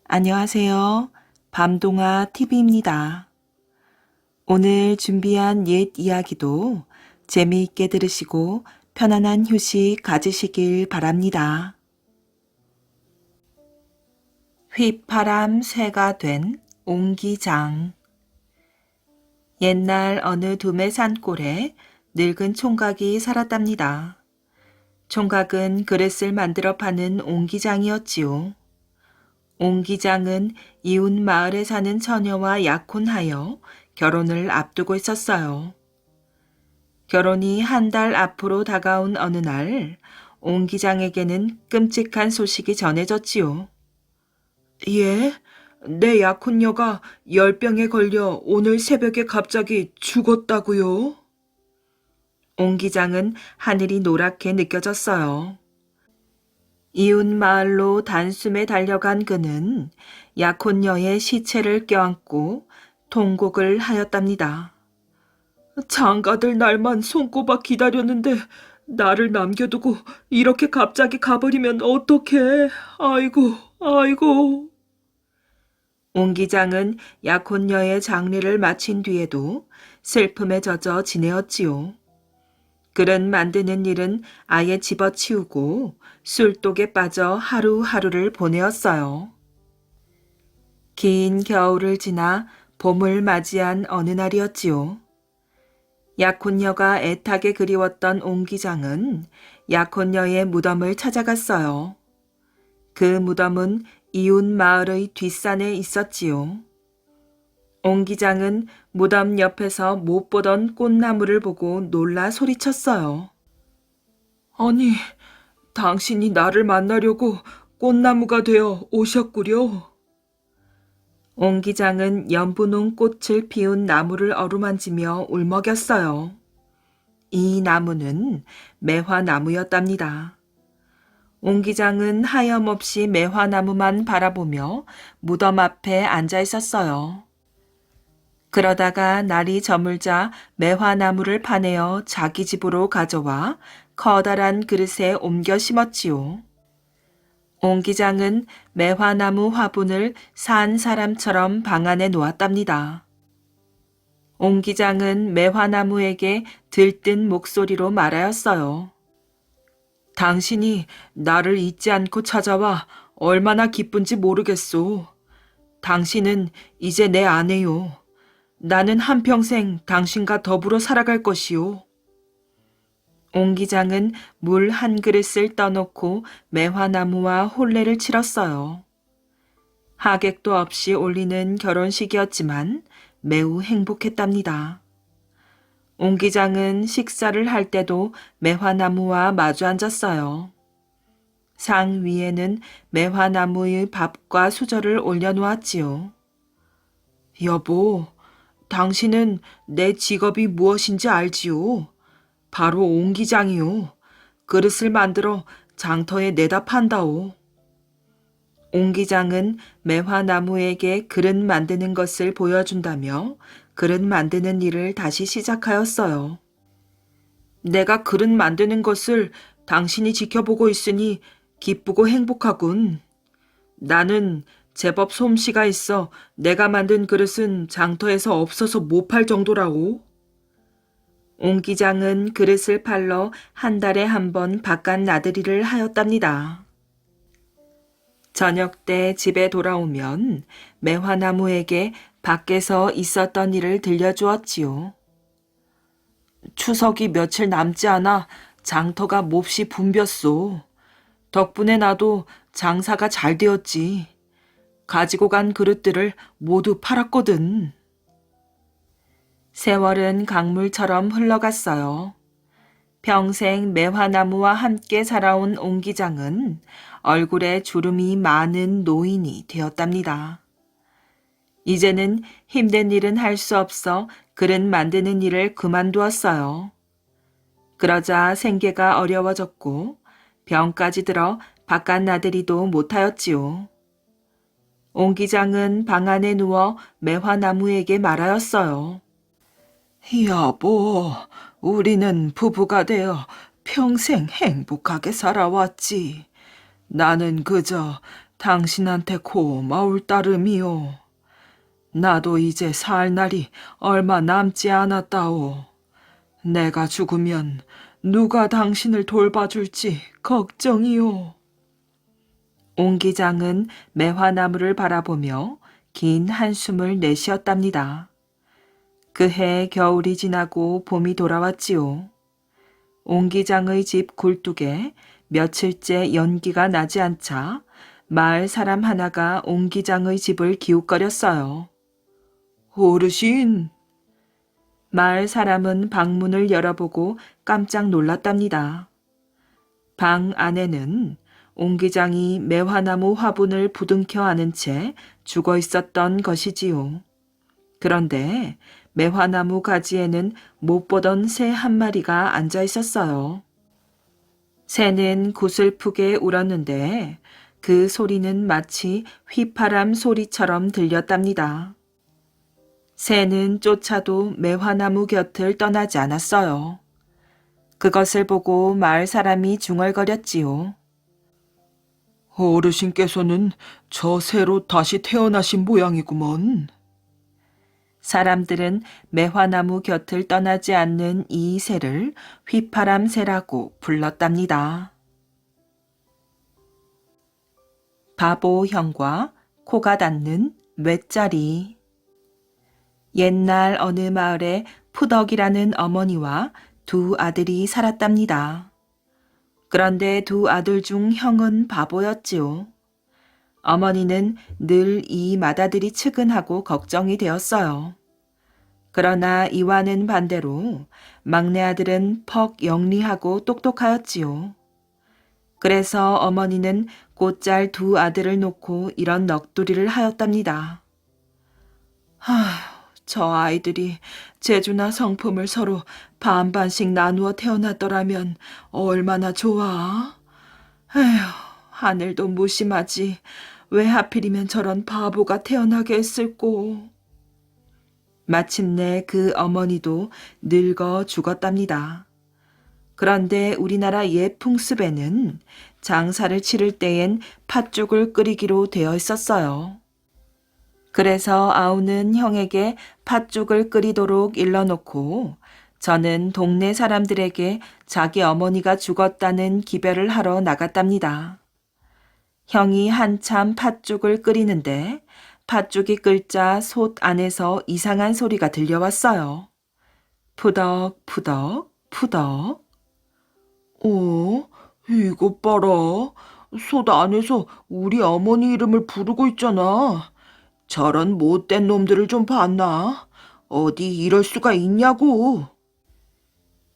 안녕하세요. 밤동화 TV입니다. 오늘 준비한 옛 이야기도 재미있게 들으시고 편안한 휴식 가지시길 바랍니다. 휘파람 쇠가 된 옹기장. 옛날 어느 두메 산골에 늙은 총각이 살았답니다. 총각은 그릇을 만들어 파는 옹기장이었지요. 옹기장은 이웃 마을에 사는 처녀와 약혼하여 결혼을 앞두고 있었어요. 결혼이 한 달 앞으로 다가온 어느 날, 옹기장에게는 끔찍한 소식이 전해졌지요. 예? 내 약혼녀가 열병에 걸려 오늘 새벽에 갑자기 죽었다고요? 옹기장은 하늘이 노랗게 느껴졌어요. 이웃 마을로 단숨에 달려간 그는 약혼녀의 시체를 껴안고 통곡을 하였답니다. 장가들 날만 손꼽아 기다렸는데 나를 남겨두고 이렇게 갑자기 가버리면 어떡해. 아이고, 아이고. 옹기장은 약혼녀의 장례를 마친 뒤에도 슬픔에 젖어 지내었지요. 그릇 만드는 일은 아예 집어치우고 술독에 빠져 하루하루를 보내었어요. 긴 겨울을 지나 봄을 맞이한 어느 날이었지요. 약혼녀가 애타게 그리웠던 옹기장은 약혼녀의 무덤을 찾아갔어요. 그 무덤은 이웃 마을의 뒷산에 있었지요. 옹기장은 무덤 옆에서 못 보던 꽃나무를 보고 놀라 소리쳤어요. 아니, 당신이 나를 만나려고 꽃나무가 되어 오셨구려. 옹기장은 연분홍 꽃을 피운 나무를 어루만지며 울먹였어요. 이 나무는 매화나무였답니다. 옹기장은 하염없이 매화나무만 바라보며 무덤 앞에 앉아 있었어요. 그러다가 날이 저물자 매화나무를 파내어 자기 집으로 가져와 커다란 그릇에 옮겨 심었지요. 옹기장은 매화나무 화분을 산 사람처럼 방 안에 놓았답니다. 옹기장은 매화나무에게 들뜬 목소리로 말하였어요. 당신이 나를 잊지 않고 찾아와 얼마나 기쁜지 모르겠소. 당신은 이제 내 아내요. 나는 한평생 당신과 더불어 살아갈 것이요. 옹기장은 물 한 그릇을 떠놓고 매화나무와 혼례를 치렀어요. 하객도 없이 올리는 결혼식이었지만 매우 행복했답니다. 옹기장은 식사를 할 때도 매화나무와 마주 앉았어요. 상 위에는 매화나무의 밥과 수저를 올려놓았지요. 여보, 당신은 내 직업이 무엇인지 알지요? 바로 옹기장이요. 그릇을 만들어 장터에 내다 판다오. 옹기장은 매화나무에게 그릇 만드는 것을 보여준다며 그릇 만드는 일을 다시 시작하였어요. 내가 그릇 만드는 것을 당신이 지켜보고 있으니 기쁘고 행복하군. 나는 제법 솜씨가 있어 내가 만든 그릇은 장터에서 없어서 못 팔 정도라고. 옹기장은 그릇을 팔러 한 달에 한 번 바깥 나들이를 하였답니다. 저녁 때 집에 돌아오면 매화나무에게 밖에서 있었던 일을 들려주었지요. 추석이 며칠 남지 않아 장터가 몹시 붐볐소. 덕분에 나도 장사가 잘 되었지. 가지고 간 그릇들을 모두 팔았거든. 세월은 강물처럼 흘러갔어요. 평생 매화나무와 함께 살아온 옹기장은 얼굴에 주름이 많은 노인이 되었답니다. 이제는 힘든 일은 할 수 없어 그릇 만드는 일을 그만두었어요. 그러자 생계가 어려워졌고 병까지 들어 바깥 나들이도 못하였지요. 옹기장은 방 안에 누워 매화나무에게 말하였어요. 여보, 우리는 부부가 되어 평생 행복하게 살아왔지. 나는 그저 당신한테 고마울 따름이요. 나도 이제 살 날이 얼마 남지 않았다오. 내가 죽으면 누가 당신을 돌봐줄지 걱정이요. 옹기장은 매화나무를 바라보며 긴 한숨을 내쉬었답니다. 그해 겨울이 지나고 봄이 돌아왔지요. 옹기장의 집 굴뚝에 며칠째 연기가 나지 않자 마을 사람 하나가 옹기장의 집을 기웃거렸어요. 어르신! 마을 사람은 방문을 열어보고 깜짝 놀랐답니다. 방 안에는 옹기장이 매화나무 화분을 부둥켜 안은 채 죽어 있었던 것이지요. 그런데 매화나무 가지에는 못 보던 새 한 마리가 앉아 있었어요. 새는 구슬프게 울었는데 그 소리는 마치 휘파람 소리처럼 들렸답니다. 새는 쫓아도 매화나무 곁을 떠나지 않았어요. 그것을 보고 마을 사람이 중얼거렸지요. 어르신께서는 저 새로 다시 태어나신 모양이구먼. 사람들은 매화나무 곁을 떠나지 않는 이 새를 휘파람 새라고 불렀답니다. 바보 형과 코가 닿는 맷자리. 옛날 어느 마을에 푸덕이라는 어머니와 두 아들이 살았답니다. 그런데 두 아들 중 형은 바보였지요. 어머니는 늘 이 맏아들이 측은하고 걱정이 되었어요. 그러나 이와는 반대로 막내 아들은 퍽 영리하고 똑똑하였지요. 그래서 어머니는 곧잘 두 아들을 놓고 이런 넋두리를 하였답니다. 저 아이들이 재주나 성품을 서로 반반씩 나누어 태어났더라면 얼마나 좋아. 에휴, 하늘도 무심하지. 왜 하필이면 저런 바보가 태어나게 했을꼬. 마침내 그 어머니도 늙어 죽었답니다. 그런데 우리나라 옛 풍습에는 장사를 치를 때엔 팥죽을 끓이기로 되어 있었어요. 그래서 아우는 형에게 팥죽을 끓이도록 일러놓고 저는 동네 사람들에게 자기 어머니가 죽었다는 기별을 하러 나갔답니다. 형이 한참 팥죽을 끓이는데 팥죽이 끓자 솥 안에서 이상한 소리가 들려왔어요. 푸덕 푸덕 푸덕. 이것 봐라. 솥 안에서 우리 어머니 이름을 부르고 있잖아. 저런 못된 놈들을 좀 봤나? 어디 이럴 수가 있냐고.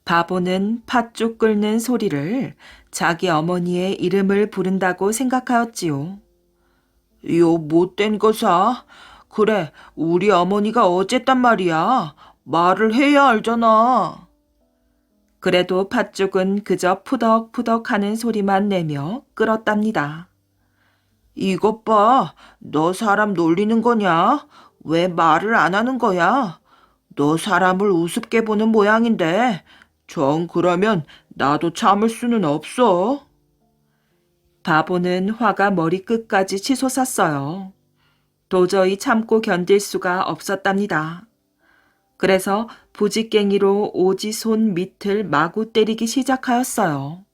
바보는 팥죽 끓는 소리를 자기 어머니의 이름을 부른다고 생각하였지요. 요 못된 것아. 그래, 우리 어머니가 어쨌단 말이야. 말을 해야 알잖아. 그래도 팥죽은 그저 푸덕푸덕 하는 소리만 내며 끓었답니다. 이것 봐. 너 사람 놀리는 거냐? 왜 말을 안 하는 거야? 너 사람을 우습게 보는 모양인데 정 그러면 나도 참을 수는 없어. 바보는 화가 머리끝까지 치솟았어요. 도저히 참고 견딜 수가 없었답니다. 그래서 부지깽이로 오지 손 밑을 마구 때리기 시작하였어요.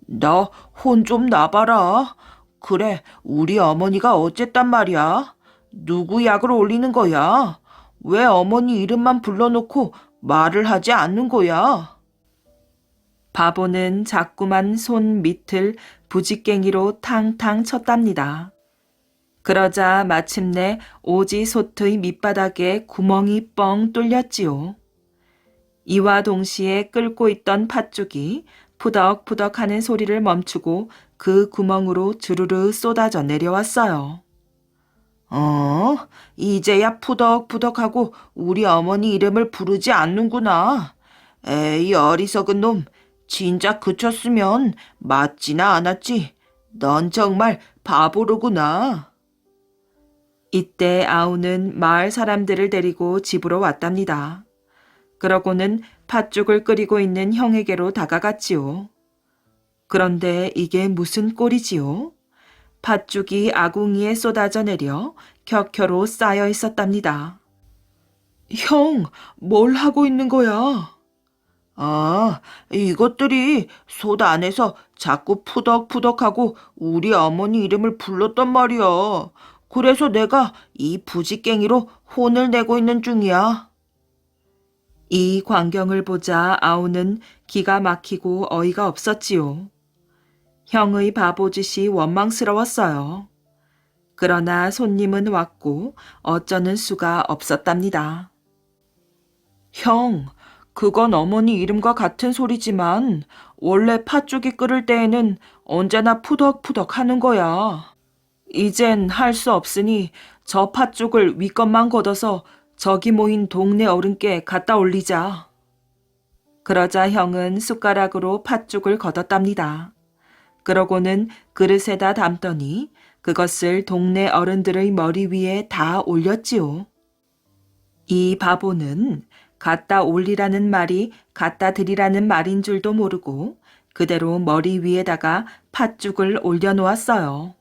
나 혼 좀 나봐라. 그래, 우리 어머니가 어쨌단 말이야. 누구 약을 올리는 거야? 왜 어머니 이름만 불러놓고 말을 하지 않는 거야? 바보는 자꾸만 손 밑을 부지깽이로 탕탕 쳤답니다. 그러자 마침내 오지 솥의 밑바닥에 구멍이 뻥 뚫렸지요. 이와 동시에 끓고 있던 팥죽이 푸덕푸덕 하는 소리를 멈추고 그 구멍으로 주르르 쏟아져 내려왔어요. 이제야 푸덕푸덕하고 우리 어머니 이름을 부르지 않는구나. 에이, 어리석은 놈. 진작 그쳤으면 맞지나 않았지. 넌 정말 바보로구나. 이때 아우는 마을 사람들을 데리고 집으로 왔답니다. 그러고는 팥죽을 끓이고 있는 형에게로 다가갔지요. 그런데 이게 무슨 꼴이지요? 팥죽이 아궁이에 쏟아져 내려 켜켜로 쌓여 있었답니다. 형, 뭘 하고 있는 거야? 아, 이것들이 솥 안에서 자꾸 푸덕푸덕하고 우리 어머니 이름을 불렀단 말이야. 그래서 내가 이 부지깽이로 혼을 내고 있는 중이야. 이 광경을 보자 아우는 기가 막히고 어이가 없었지요. 형의 바보짓이 원망스러웠어요. 그러나 손님은 왔고 어쩌는 수가 없었답니다. 형, 그건 어머니 이름과 같은 소리지만 원래 팥죽이 끓을 때에는 언제나 푸덕푸덕 하는 거야. 이젠 할 수 없으니 저 팥죽을 위것만 걷어서 저기 모인 동네 어른께 갖다 올리자. 그러자 형은 숟가락으로 팥죽을 걷었답니다. 그러고는 그릇에다 담더니 그것을 동네 어른들의 머리 위에 다 올렸지요. 이 바보는 갖다 올리라는 말이 갖다 드리라는 말인 줄도 모르고 그대로 머리 위에다가 팥죽을 올려놓았어요.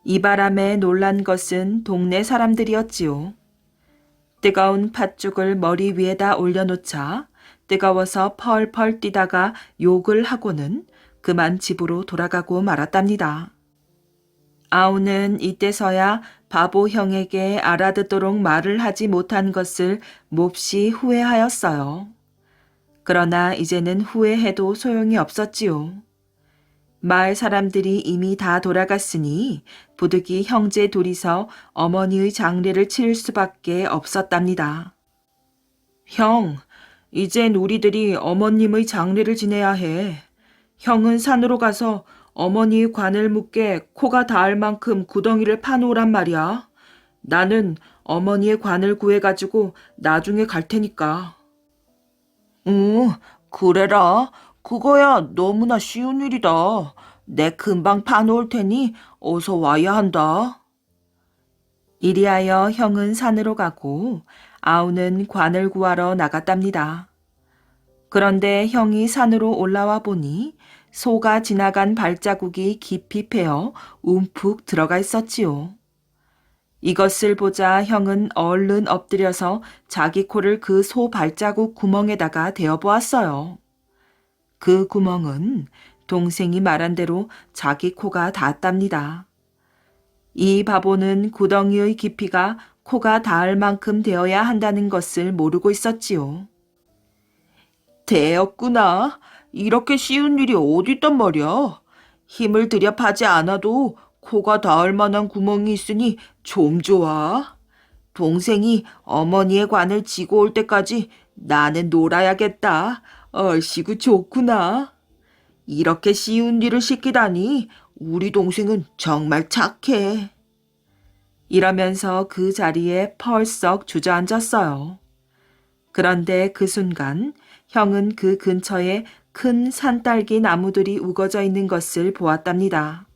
이 바람에 놀란 것은 동네 사람들이었지요. 뜨거운 팥죽을 머리 위에다 올려놓자 뜨거워서 펄펄 뛰다가 욕을 하고는 그만 집으로 돌아가고 말았답니다. 아우는 이때서야 바보 형에게 알아듣도록 말을 하지 못한 것을 몹시 후회하였어요. 그러나 이제는 후회해도 소용이 없었지요. 마을 사람들이 이미 다 돌아갔으니 부득이 형제 둘이서 어머니의 장례를 치를 수밖에 없었답니다. 형, 이젠 우리들이 어머님의 장례를 지내야 해. 형은 산으로 가서 어머니의 관을 묻게 코가 닿을 만큼 구덩이를 파놓으란 말이야. 나는 어머니의 관을 구해가지고 나중에 갈 테니까. 응, 그래라. 그거야 너무나 쉬운 일이다. 내 금방 파놓을 테니 어서 와야 한다. 이리하여 형은 산으로 가고 아우는 관을 구하러 나갔답니다. 그런데 형이 산으로 올라와 보니 소가 지나간 발자국이 깊이 패어 움푹 들어가 있었지요. 이것을 보자 형은 얼른 엎드려서 자기 코를 그 소 발자국 구멍에다가 대어보았어요. 그 구멍은 동생이 말한 대로 자기 코가 닿았답니다. 이 바보는 구덩이의 깊이가 코가 닿을 만큼 되어야 한다는 것을 모르고 있었지요. 되었구나. 이렇게 쉬운 일이 어딨단 말이야. 힘을 들여 파지 않아도 코가 닿을 만한 구멍이 있으니 좀 좋아. 동생이 어머니의 관을 지고 올 때까지 나는 놀아야겠다. 얼씨구 좋구나. 이렇게 쉬운 일을 시키다니 우리 동생은 정말 착해. 이러면서 그 자리에 펄썩 주저앉았어요. 그런데 그 순간 형은 그 근처에 큰 산딸기 나무들이 우거져 있는 것을 보았답니다.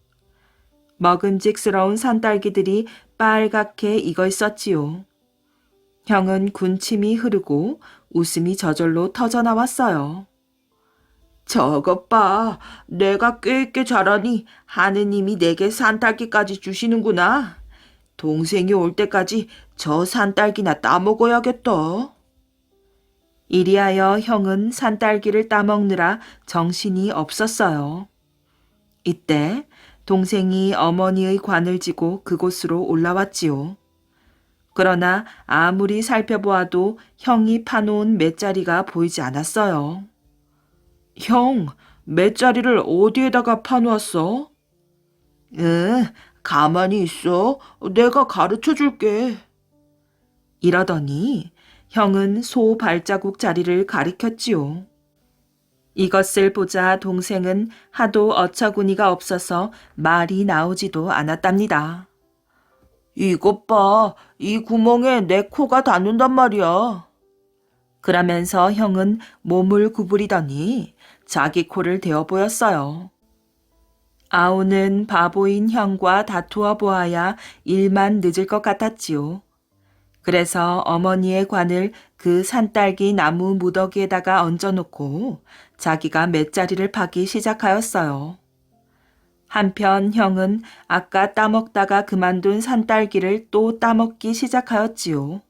먹음직스러운 산딸기들이 빨갛게 익어 있었지요. 형은 군침이 흐르고 웃음이 저절로 터져나왔어요. 저것 봐. 내가 꽤 있게 자라니 하느님이 내게 산딸기까지 주시는구나. 동생이 올 때까지 저 산딸기나 따먹어야겠다. 이리하여 형은 산딸기를 따먹느라 정신이 없었어요. 이때 동생이 어머니의 관을 지고 그곳으로 올라왔지요. 그러나 아무리 살펴보아도 형이 파놓은 맷자리가 보이지 않았어요. 형, 맷자리를 어디에다가 파놓았어? 응, 가만히 있어. 내가 가르쳐 줄게. 이러더니 형은 소 발자국 자리를 가리켰지요. 이것을 보자 동생은 하도 어처구니가 없어서 말이 나오지도 않았답니다. 이것 봐, 이 구멍에 내 코가 닿는단 말이야. 그러면서 형은 몸을 구부리더니 자기 코를 대어 보였어요. 아우는 바보인 형과 다투어 보아야 일만 늦을 것 같았지요. 그래서 어머니의 관을 그 산딸기 나무 무더기에다가 얹어놓고 자기가 맷자리를 파기 시작하였어요. 한편 형은 아까 따먹다가 그만둔 산딸기를 또 따먹기 시작하였지요.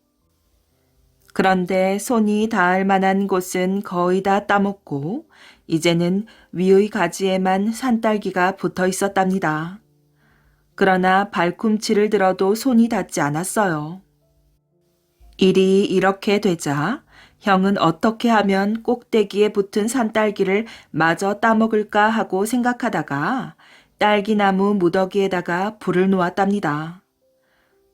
그런데 손이 닿을 만한 곳은 거의 다 따먹고 이제는 위의 가지에만 산딸기가 붙어 있었답니다. 그러나 발꿈치를 들어도 손이 닿지 않았어요. 일이 이렇게 되자 형은 어떻게 하면 꼭대기에 붙은 산딸기를 마저 따먹을까 하고 생각하다가 딸기나무 무더기에다가 불을 놓았답니다.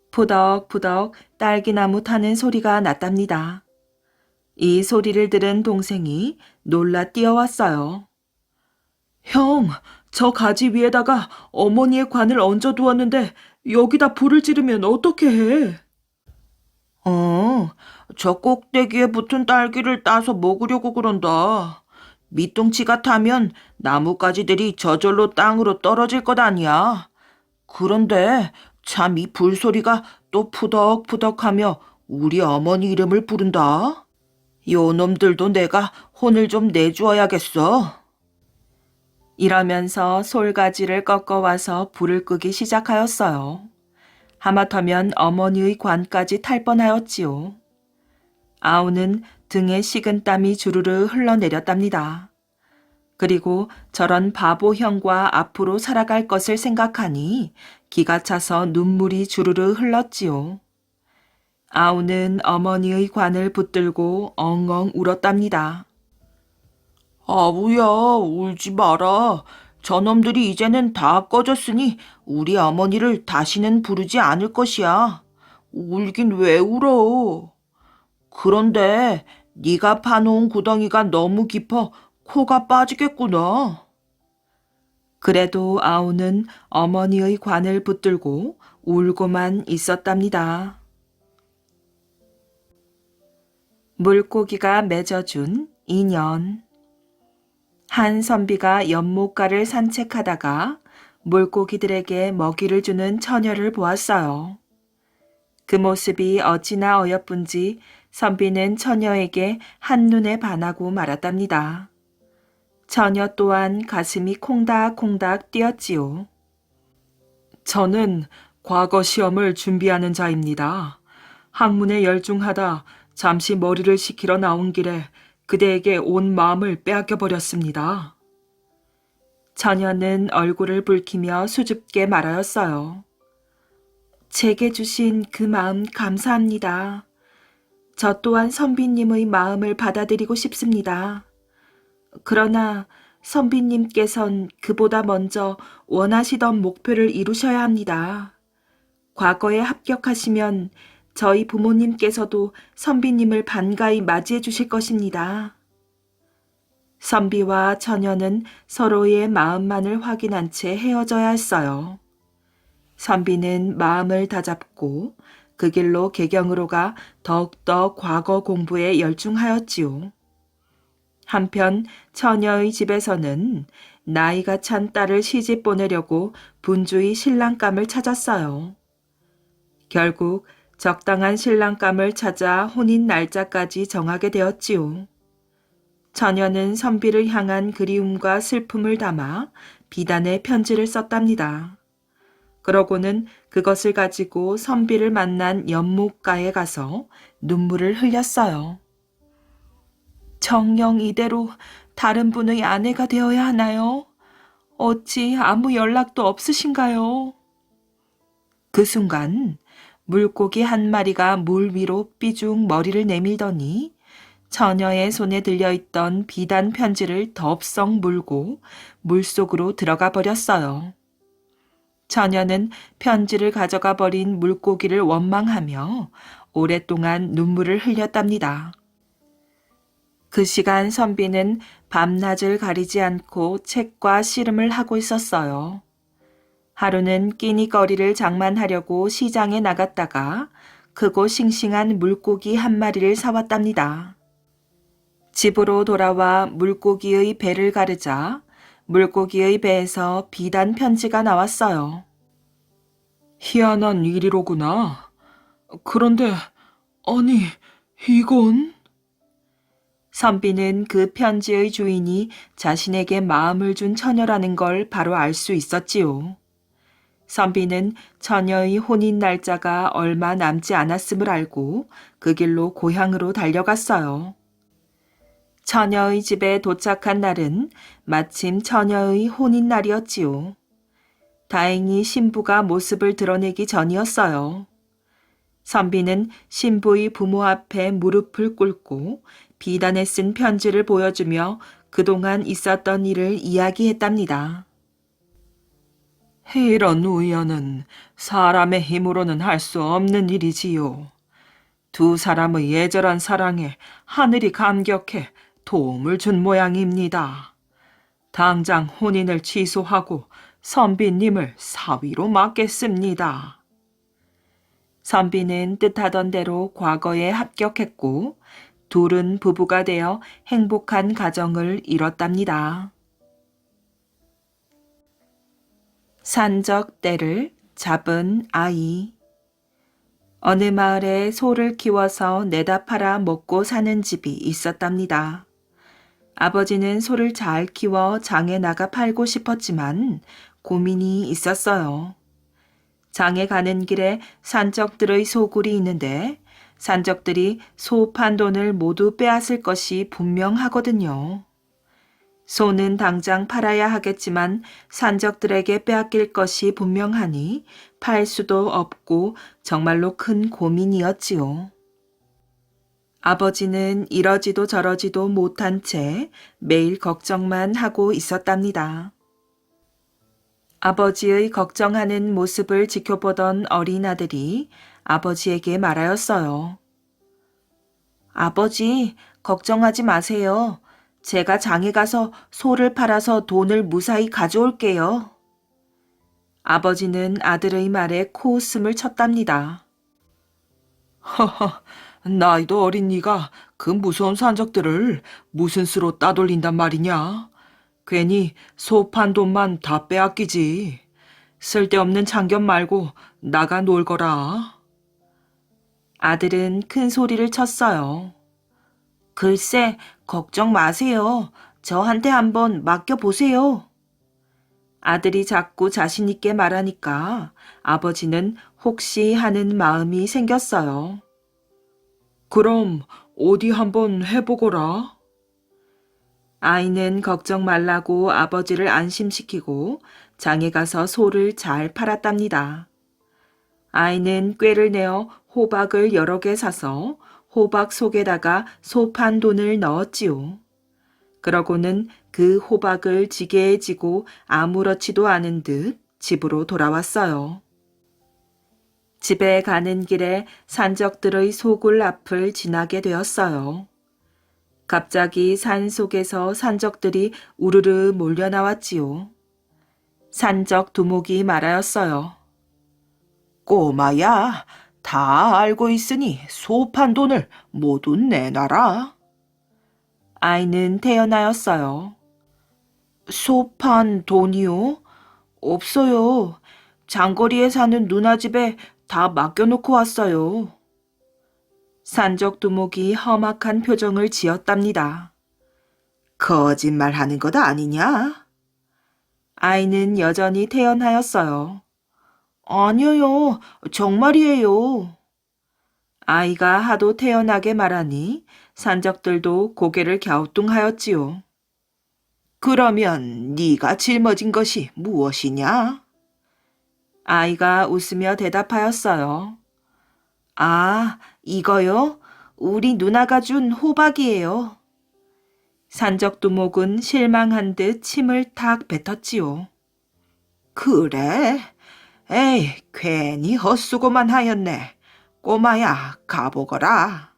푸덕푸덕 딸기나무 타는 소리가 났답니다. 이 소리를 들은 동생이 놀라 뛰어왔어요. 형, 저 가지 위에다가 어머니의 관을 얹어 두었는데 여기다 불을 지르면 어떻게 해? 저 꼭대기에 붙은 딸기를 따서 먹으려고 그런다. 밑둥치가 타면 나뭇가지들이 저절로 땅으로 떨어질 것 아니야. 그런데 참 이 불소리가 또 푸덕푸덕하며 우리 어머니 이름을 부른다. 요 놈들도 내가 혼을 좀 내주어야겠어. 이러면서 솔가지를 꺾어와서 불을 끄기 시작하였어요. 하마터면 어머니의 관까지 탈 뻔하였지요. 아우는 등에 식은땀이 주르르 흘러내렸답니다. 그리고 저런 바보 형과 앞으로 살아갈 것을 생각하니 기가 차서 눈물이 주르르 흘렀지요. 아우는 어머니의 관을 붙들고 엉엉 울었답니다. 아우야, 울지 마라. 저놈들이 이제는 다 꺼졌으니 우리 어머니를 다시는 부르지 않을 것이야. 울긴 왜 울어? 그런데 네가 파놓은 구덩이가 너무 깊어 코가 빠지겠구나. 그래도 아우는 어머니의 관을 붙들고 울고만 있었답니다. 물고기가 맺어준 인연. 한 선비가 연못가를 산책하다가 물고기들에게 먹이를 주는 처녀를 보았어요. 그 모습이 어찌나 어여쁜지 선비는 처녀에게 한눈에 반하고 말았답니다. 처녀 또한 가슴이 콩닥콩닥 뛰었지요. 저는 과거 시험을 준비하는 자입니다. 학문에 열중하다 잠시 머리를 식히러 나온 길에 그대에게 온 마음을 빼앗겨 버렸습니다. 처녀는 얼굴을 붉히며 수줍게 말하였어요. 제게 주신 그 마음 감사합니다. 저 또한 선비님의 마음을 받아들이고 싶습니다. 그러나 선비님께선 그보다 먼저 원하시던 목표를 이루셔야 합니다. 과거에 합격하시면 저희 부모님께서도 선비님을 반가이 맞이해 주실 것입니다. 선비와 처녀는 서로의 마음만을 확인한 채 헤어져야 했어요. 선비는 마음을 다잡고 그 길로 개경으로 가 더욱더 과거 공부에 열중하였지요. 한편 처녀의 집에서는 나이가 찬 딸을 시집 보내려고 분주히 신랑감을 찾았어요. 결국 적당한 신랑감을 찾아 혼인 날짜까지 정하게 되었지요. 처녀는 선비를 향한 그리움과 슬픔을 담아 비단의 편지를 썼답니다. 그러고는 그것을 가지고 선비를 만난 연못가에 가서 눈물을 흘렸어요. 정녕 이대로 다른 분의 아내가 되어야 하나요? 어찌 아무 연락도 없으신가요? 그 순간 물고기 한 마리가 물 위로 삐죽 머리를 내밀더니 처녀의 손에 들려있던 비단 편지를 덥석 물고 물속으로 들어가 버렸어요. 처녀는 편지를 가져가 버린 물고기를 원망하며 오랫동안 눈물을 흘렸답니다. 그 시간 선비는 밤낮을 가리지 않고 책과 씨름을 하고 있었어요. 하루는 끼니거리를 장만하려고 시장에 나갔다가 크고 싱싱한 물고기 한 마리를 사왔답니다. 집으로 돌아와 물고기의 배를 가르자 물고기의 배에서 비단 편지가 나왔어요. 희한한 일이로구나. 그런데, 아니, 이건? 선비는 그 편지의 주인이 자신에게 마음을 준 처녀라는 걸 바로 알 수 있었지요. 선비는 처녀의 혼인 날짜가 얼마 남지 않았음을 알고 그 길로 고향으로 달려갔어요. 처녀의 집에 도착한 날은 마침 처녀의 혼인 날이었지요. 다행히 신부가 모습을 드러내기 전이었어요. 선비는 신부의 부모 앞에 무릎을 꿇고 비단에 쓴 편지를 보여주며 그동안 있었던 일을 이야기했답니다. 이런 우연은 사람의 힘으로는 할 수 없는 일이지요. 두 사람의 애절한 사랑에 하늘이 감격해 도움을 준 모양입니다. 당장 혼인을 취소하고 선비님을 사위로 맡겠습니다. 선비는 뜻하던 대로 과거에 합격했고 둘은 부부가 되어 행복한 가정을 이뤘답니다. 산적 떼를 잡은 아이. 어느 마을에 소를 키워서 내다 팔아 먹고 사는 집이 있었답니다. 아버지는 소를 잘 키워 장에 나가 팔고 싶었지만 고민이 있었어요. 장에 가는 길에 산적들의 소굴이 있는데 산적들이 소 판 돈을 모두 빼앗을 것이 분명하거든요. 소는 당장 팔아야 하겠지만 산적들에게 빼앗길 것이 분명하니 팔 수도 없고 정말로 큰 고민이었지요. 아버지는 이러지도 저러지도 못한 채 매일 걱정만 하고 있었답니다. 아버지의 걱정하는 모습을 지켜보던 어린 아들이 아버지에게 말하였어요. 아버지, 걱정하지 마세요. 제가 장에 가서 소를 팔아서 돈을 무사히 가져올게요. 아버지는 아들의 말에 코웃음을 쳤답니다. 허허, 나이도 어린 네가 그 무서운 산적들을 무슨 수로 따돌린단 말이냐? 괜히 소 판 돈만 다 빼앗기지. 쓸데없는 참견 말고 나가 놀거라. 아들은 큰 소리를 쳤어요. 글쎄, 걱정 마세요. 저한테 한번 맡겨보세요. 아들이 자꾸 자신 있게 말하니까 아버지는 혹시 하는 마음이 생겼어요. 그럼 어디 한번 해보거라. 아이는 걱정 말라고 아버지를 안심시키고 장에 가서 소를 잘 팔았답니다. 아이는 꾀를 내어 호박을 여러 개 사서 호박 속에다가 소 판 돈을 넣었지요. 그러고는 그 호박을 지게에 지고 아무렇지도 않은 듯 집으로 돌아왔어요. 집에 가는 길에 산적들의 소굴 앞을 지나게 되었어요. 갑자기 산 속에서 산적들이 우르르 몰려 나왔지요. 산적 두목이 말하였어요. 꼬마야, 다 알고 있으니 소 판 돈을 모두 내놔라. 아이는 태어나였어요. 소 판 돈이요? 없어요. 장거리에 사는 누나 집에 다 맡겨놓고 왔어요. 산적 두목이 험악한 표정을 지었답니다. 거짓말하는 것 아니냐? 아이는 여전히 태연하였어요. 아니요, 정말이에요. 아이가 하도 태연하게 말하니 산적들도 고개를 갸우뚱하였지요. 그러면 네가 짊어진 것이 무엇이냐? 아이가 웃으며 대답하였어요. 아, 이거요? 우리 누나가 준 호박이에요. 산적두목은 실망한 듯 침을 탁 뱉었지요. 그래? 에이, 괜히 헛수고만 하였네. 꼬마야, 가보거라.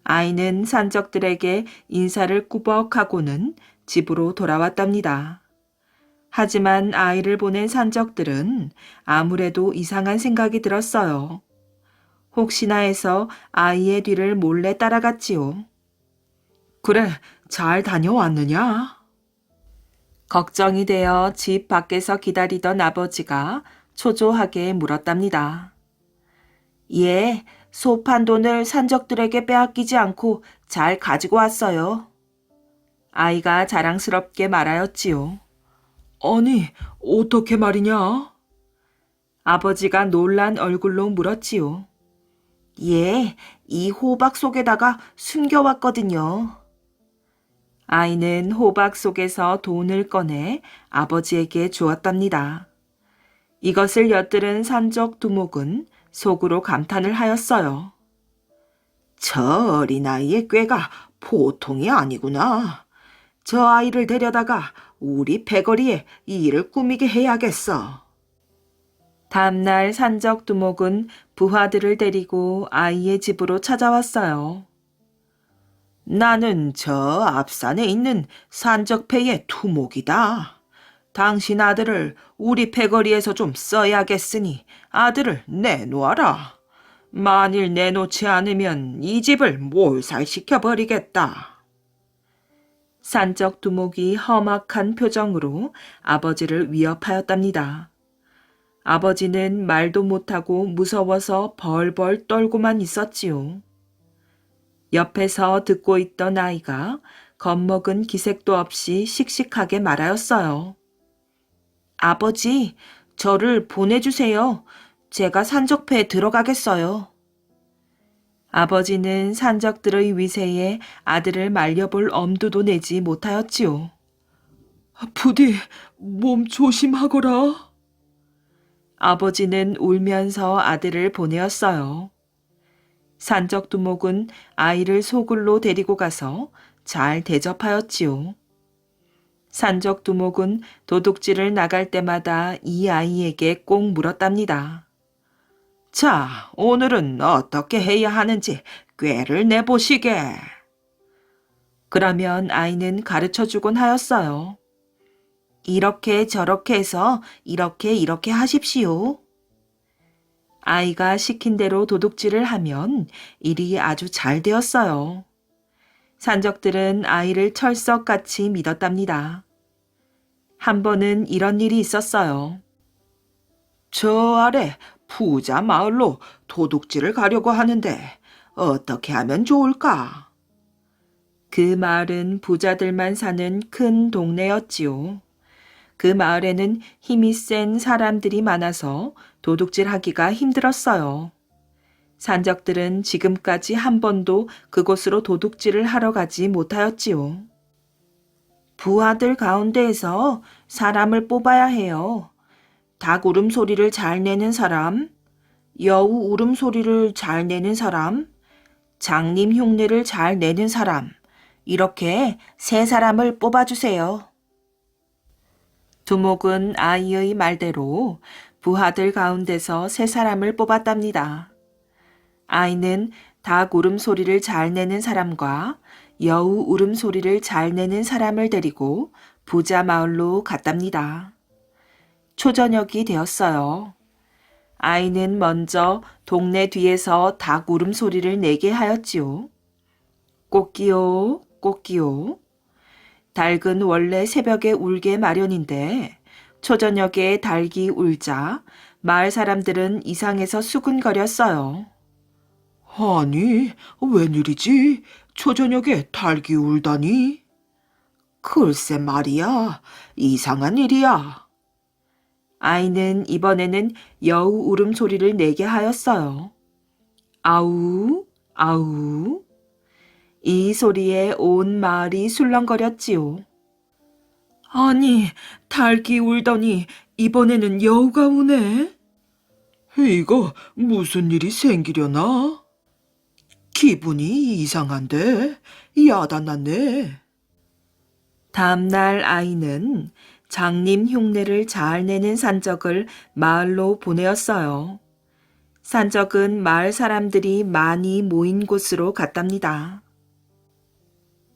아이는 산적들에게 인사를 꾸벅하고는 집으로 돌아왔답니다. 하지만 아이를 보낸 산적들은 아무래도 이상한 생각이 들었어요. 혹시나 해서 아이의 뒤를 몰래 따라갔지요. 그래, 잘 다녀왔느냐? 걱정이 되어 집 밖에서 기다리던 아버지가 초조하게 물었답니다. 예, 소 판 돈을 산적들에게 빼앗기지 않고 잘 가지고 왔어요. 아이가 자랑스럽게 말하였지요. 아니, 어떻게 말이냐? 아버지가 놀란 얼굴로 물었지요. 예, 이 호박 속에다가 숨겨왔거든요. 아이는 호박 속에서 돈을 꺼내 아버지에게 주었답니다. 이것을 엿들은 산적 두목은 속으로 감탄을 하였어요. 저 어린아이의 꾀가 보통이 아니구나. 저 아이를 데려다가 우리 패거리에 일을 꾸미게 해야겠어. 다음날 산적 두목은 부하들을 데리고 아이의 집으로 찾아왔어요. 나는 저 앞산에 있는 산적패의 두목이다. 당신 아들을 우리 패거리에서 좀 써야겠으니 아들을 내놓아라. 만일 내놓지 않으면 이 집을 몰살시켜버리겠다. 산적 두목이 험악한 표정으로 아버지를 위협하였답니다. 아버지는 말도 못하고 무서워서 벌벌 떨고만 있었지요. 옆에서 듣고 있던 아이가 겁먹은 기색도 없이 씩씩하게 말하였어요. 아버지, 저를 보내주세요. 제가 산적패에 들어가겠어요. 아버지는 산적들의 위세에 아들을 말려볼 엄두도 내지 못하였지요. 부디 몸 조심하거라. 아버지는 울면서 아들을 보내었어요. 산적 두목은 아이를 소굴로 데리고 가서 잘 대접하였지요. 산적 두목은 도둑질을 나갈 때마다 이 아이에게 꼭 물었답니다. 자, 오늘은 어떻게 해야 하는지 꾀를 내보시게. 그러면 아이는 가르쳐주곤 하였어요. 이렇게 저렇게 해서 이렇게 하십시오. 아이가 시킨 대로 도둑질을 하면 일이 아주 잘 되었어요. 산적들은 아이를 철석같이 믿었답니다. 한 번은 이런 일이 있었어요. 저 아래 부자 마을로 도둑질을 가려고 하는데 어떻게 하면 좋을까? 그 마을은 부자들만 사는 큰 동네였지요. 그 마을에는 힘이 센 사람들이 많아서 도둑질하기가 힘들었어요. 산적들은 지금까지 한 번도 그곳으로 도둑질을 하러 가지 못하였지요. 부하들 가운데에서 사람을 뽑아야 해요. 닭 울음소리를 잘 내는 사람, 여우 울음소리를 잘 내는 사람, 장님 흉내를 잘 내는 사람, 이렇게 세 사람을 뽑아주세요. 두목은 아이의 말대로 부하들 가운데서 세 사람을 뽑았답니다. 아이는 닭 울음소리를 잘 내는 사람과 여우 울음소리를 잘 내는 사람을 데리고 부자 마을로 갔답니다. 초저녁이 되었어요. 아이는 먼저 동네 뒤에서 닭 울음소리를 내게 하였지요. 꼬끼요, 꼬끼요. 닭은 원래 새벽에 울게 마련인데 초저녁에 닭이 울자 마을 사람들은 이상해서 수군거렸어요. 아니, 웬일이지? 초저녁에 닭이 울다니? 글쎄 말이야, 이상한 일이야. 아이는 이번에는 여우 울음소리를 내게 하였어요. 아우, 아우. 이 소리에 온 마을이 술렁거렸지요. 아니, 닭이 울더니 이번에는 여우가 우네. 이거 무슨 일이 생기려나? 기분이 이상한데 야단났네. 다음날 아이는 장님 흉내를 잘 내는 산적을 마을로 보내었어요. 산적은 마을 사람들이 많이 모인 곳으로 갔답니다.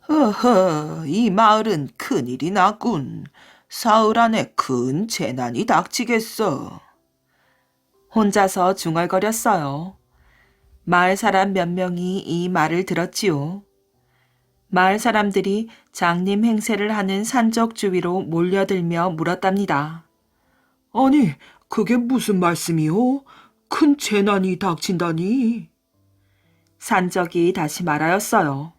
허허, 이 마을은 큰일이 났군. 사흘 안에 큰 재난이 닥치겠어. 혼자서 중얼거렸어요. 마을 사람 몇 명이 이 말을 들었지요. 마을 사람들이 장님 행세를 하는 산적 주위로 몰려들며 물었답니다. 아니, 그게 무슨 말씀이오? 큰 재난이 닥친다니? 산적이 다시 말하였어요.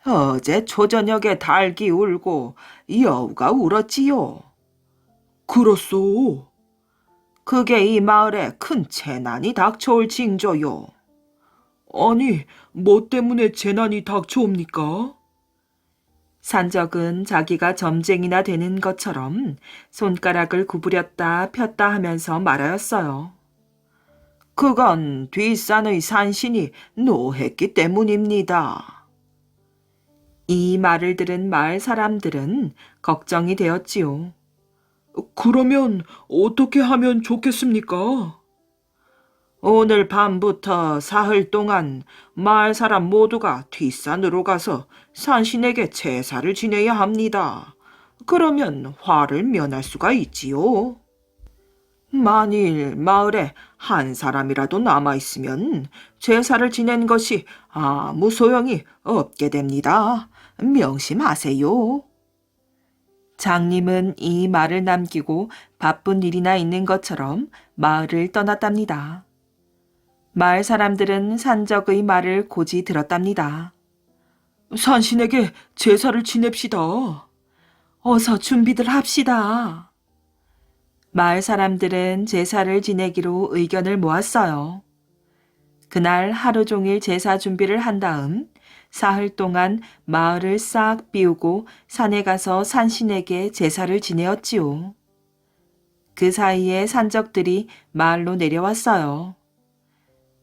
어제 초저녁에 닭이 울고 여우가 울었지요. 그렇소. 그게 이 마을에 큰 재난이 닥쳐올 징조요. 아니, 뭐 때문에 재난이 닥쳐옵니까? 산적은 자기가 점쟁이나 되는 것처럼 손가락을 구부렸다 폈다 하면서 말하였어요. 그건 뒷산의 산신이 노했기 때문입니다. 이 말을 들은 마을 사람들은 걱정이 되었지요. 그러면 어떻게 하면 좋겠습니까? 오늘 밤부터 사흘 동안 마을 사람 모두가 뒷산으로 가서 산신에게 제사를 지내야 합니다. 그러면 화를 면할 수가 있지요. 만일 마을에 한 사람이라도 남아있으면 제사를 지낸 것이 아무 소용이 없게 됩니다. 명심하세요. 장님은 이 말을 남기고 바쁜 일이나 있는 것처럼 마을을 떠났답니다. 마을 사람들은 산적의 말을 고지 들었답니다. 산신에게 제사를 지냅시다. 어서 준비들 합시다. 마을 사람들은 제사를 지내기로 의견을 모았어요. 그날 하루 종일 제사 준비를 한 다음 사흘 동안 마을을 싹 비우고 산에 가서 산신에게 제사를 지내었지요. 그 사이에 산적들이 마을로 내려왔어요.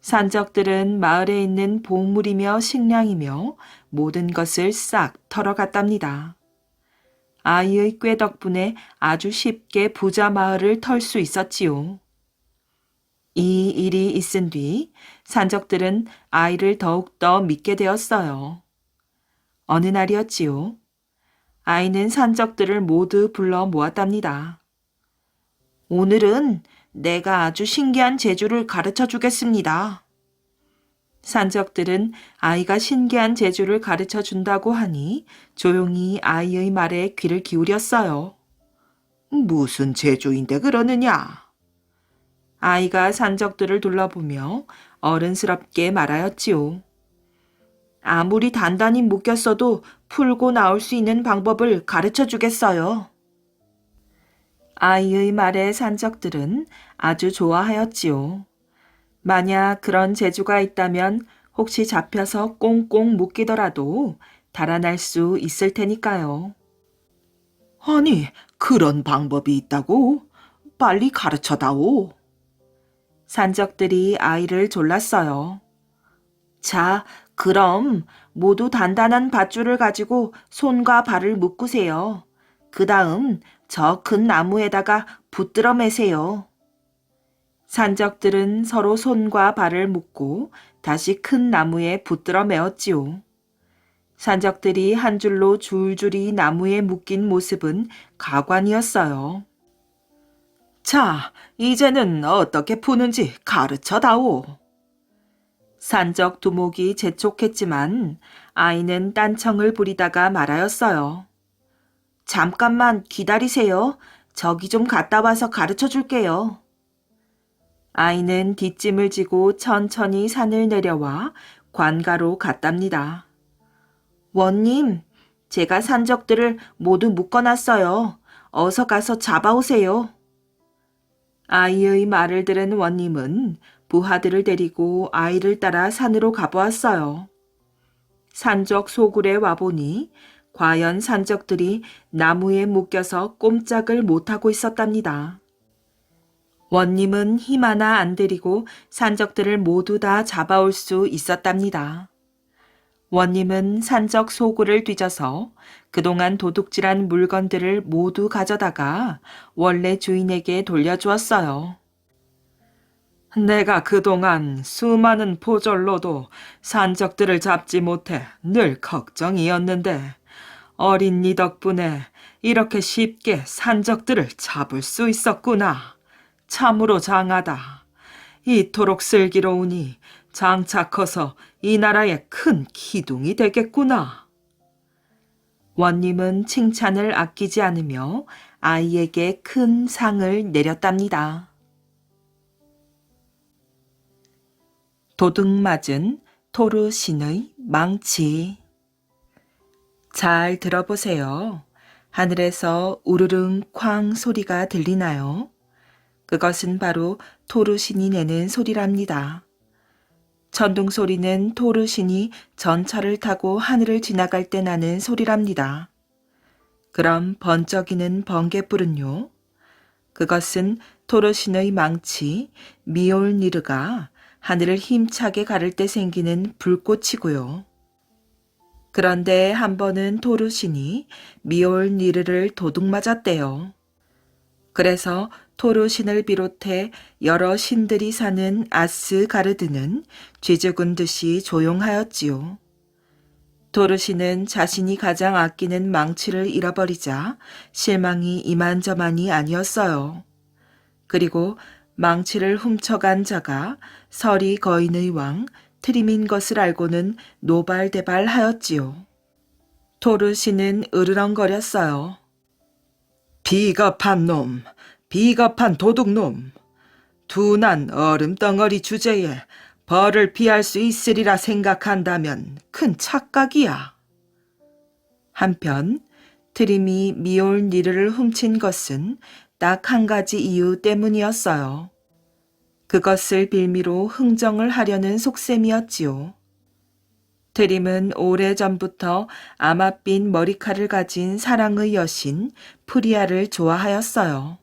산적들은 마을에 있는 보물이며 식량이며 모든 것을 싹 털어갔답니다. 아이의 꾀 덕분에 아주 쉽게 부자 마을을 털 수 있었지요. 이 일이 있은 뒤 산적들은 아이를 더욱더 믿게 되었어요. 어느 날이었지요. 아이는 산적들을 모두 불러 모았답니다. 오늘은 내가 아주 신기한 재주를 가르쳐 주겠습니다. 산적들은 아이가 신기한 재주를 가르쳐 준다고 하니 조용히 아이의 말에 귀를 기울였어요. 무슨 재주인데 그러느냐? 아이가 산적들을 둘러보며 어른스럽게 말하였지요. 아무리 단단히 묶였어도 풀고 나올 수 있는 방법을 가르쳐 주겠어요. 아이의 말에 산적들은 아주 좋아하였지요. 만약 그런 재주가 있다면 혹시 잡혀서 꽁꽁 묶이더라도 달아날 수 있을 테니까요. 아니, 그런 방법이 있다고? 빨리 가르쳐다오. 산적들이 아이를 졸랐어요. 자, 그럼 모두 단단한 밧줄을 가지고 손과 발을 묶으세요. 그 다음 저 큰 나무에다가 붙들어 매세요. 산적들은 서로 손과 발을 묶고 다시 큰 나무에 붙들어 매었지요. 산적들이 한 줄로 줄줄이 나무에 묶인 모습은 가관이었어요. 자, 이제는 어떻게 푸는지 가르쳐다오. 산적 두목이 재촉했지만 아이는 딴청을 부리다가 말하였어요. 잠깐만 기다리세요. 저기 좀 갔다 와서 가르쳐 줄게요. 아이는 뒷짐을 지고 천천히 산을 내려와 관가로 갔답니다. 원님, 제가 산적들을 모두 묶어놨어요. 어서 가서 잡아오세요. 아이의 말을 들은 원님은 부하들을 데리고 아이를 따라 산으로 가보았어요. 산적 소굴에 와보니 과연 산적들이 나무에 묶여서 꼼짝을 못하고 있었답니다. 원님은 힘 하나 안 들이고 산적들을 모두 다 잡아올 수 있었답니다. 원님은 산적 소굴을 뒤져서 그동안 도둑질한 물건들을 모두 가져다가 원래 주인에게 돌려주었어요. 내가 그동안 수많은 포졸로도 산적들을 잡지 못해 늘 걱정이었는데 어린 네 덕분에 이렇게 쉽게 산적들을 잡을 수 있었구나. 참으로 장하다. 이토록 슬기로우니 장차 커서 이 나라의 큰 기둥이 되겠구나. 원님은 칭찬을 아끼지 않으며 아이에게 큰 상을 내렸답니다. 도둑 맞은 토르신의 망치. 잘 들어보세요. 하늘에서 우르릉 쾅 소리가 들리나요? 그것은 바로 토르신이 내는 소리랍니다. 천둥 소리는 토르신이 전차를 타고 하늘을 지나갈 때 나는 소리랍니다. 그럼 번쩍이는 번갯불은요? 그것은 토르신의 망치 미올니르가 하늘을 힘차게 가를 때 생기는 불꽃이고요. 그런데 한 번은 토르신이 미올니르를 도둑 맞았대요. 그래서 토르신을 비롯해 여러 신들이 사는 아스가르드는 쥐죽은 듯이 조용하였지요. 토르신은 자신이 가장 아끼는 망치를 잃어버리자 실망이 이만저만이 아니었어요. 그리고 망치를 훔쳐간 자가 서리 거인의 왕 트림인 것을 알고는 노발대발하였지요. 토르신은 으르렁거렸어요. 비겁한 놈, 비겁한 도둑놈. 둔한 얼음덩어리 주제에 벌을 피할 수 있으리라 생각한다면 큰 착각이야. 한편 트림이 미올니르를 훔친 것은 딱 한 가지 이유 때문이었어요. 그것을 빌미로 흥정을 하려는 속셈이었지요. 트림은 오래전부터 아맛빛 머리칼을 가진 사랑의 여신 프리아를 좋아하였어요.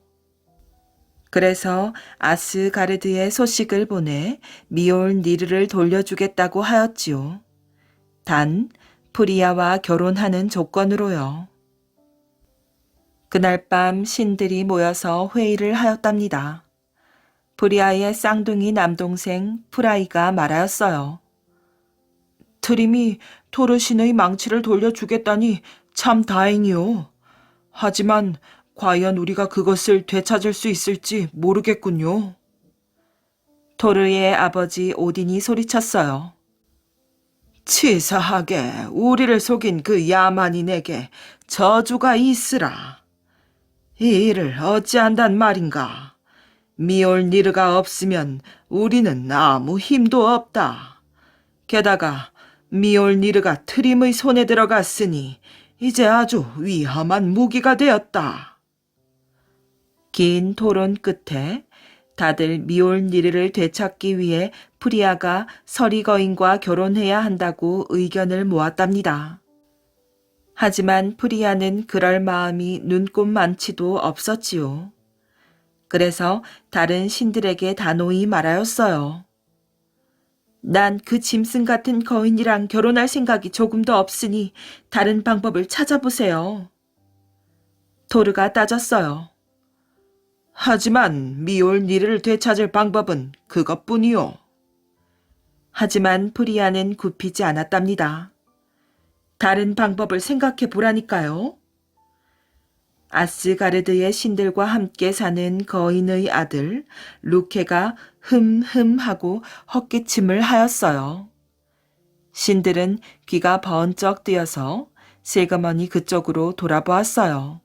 그래서 아스가르드에 소식을 보내 미올니르를 돌려주겠다고 하였지요. 단 프리아와 결혼하는 조건으로요. 그날 밤 신들이 모여서 회의를 하였답니다. 프리아의 쌍둥이 남동생 프라이가 말하였어요. 트림이 토르신의 망치를 돌려주겠다니 참 다행이요. 하지만 과연 우리가 그것을 되찾을 수 있을지 모르겠군요. 토르의 아버지 오딘이 소리쳤어요. 치사하게 우리를 속인 그 야만인에게 저주가 있으라. 이 일을 어찌한단 말인가. 미올니르가 없으면 우리는 아무 힘도 없다. 게다가 미올니르가 트림의 손에 들어갔으니 이제 아주 위험한 무기가 되었다. 긴 토론 끝에 다들 미올니르를 되찾기 위해 프리아가 서리 거인과 결혼해야 한다고 의견을 모았답니다. 하지만 프리아는 그럴 마음이 눈꼽만치도 없었지요. 그래서 다른 신들에게 단호히 말하였어요. 난 그 짐승 같은 거인이랑 결혼할 생각이 조금도 없으니 다른 방법을 찾아보세요. 토르가 따졌어요. 하지만 미올니르를 되찾을 방법은 그것뿐이요. 하지만 프리아는 굽히지 않았답니다. 다른 방법을 생각해 보라니까요. 아스가르드의 신들과 함께 사는 거인의 아들 루케가 흠흠하고 헛기침을 하였어요. 신들은 귀가 번쩍 뜨여서 슬그머니 그쪽으로 돌아보았어요.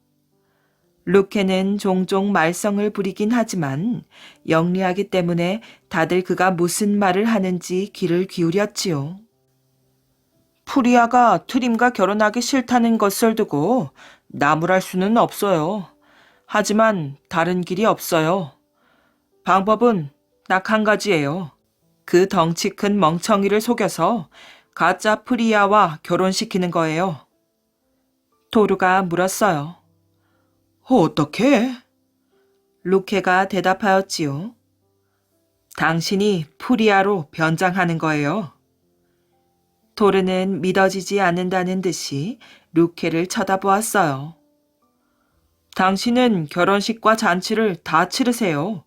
루케는 종종 말썽을 부리긴 하지만 영리하기 때문에 다들 그가 무슨 말을 하는지 귀를 기울였지요. 프리아가 트림과 결혼하기 싫다는 것을 두고 나무랄 수는 없어요. 하지만 다른 길이 없어요. 방법은 딱 한 가지예요. 그 덩치 큰 멍청이를 속여서 가짜 프리아와 결혼시키는 거예요. 토르가 물었어요. 어떻게? 루케가 대답하였지요. 당신이 프리아로 변장하는 거예요. 토르는 믿어지지 않는다는 듯이 루케를 쳐다보았어요. 당신은 결혼식과 잔치를 다 치르세요.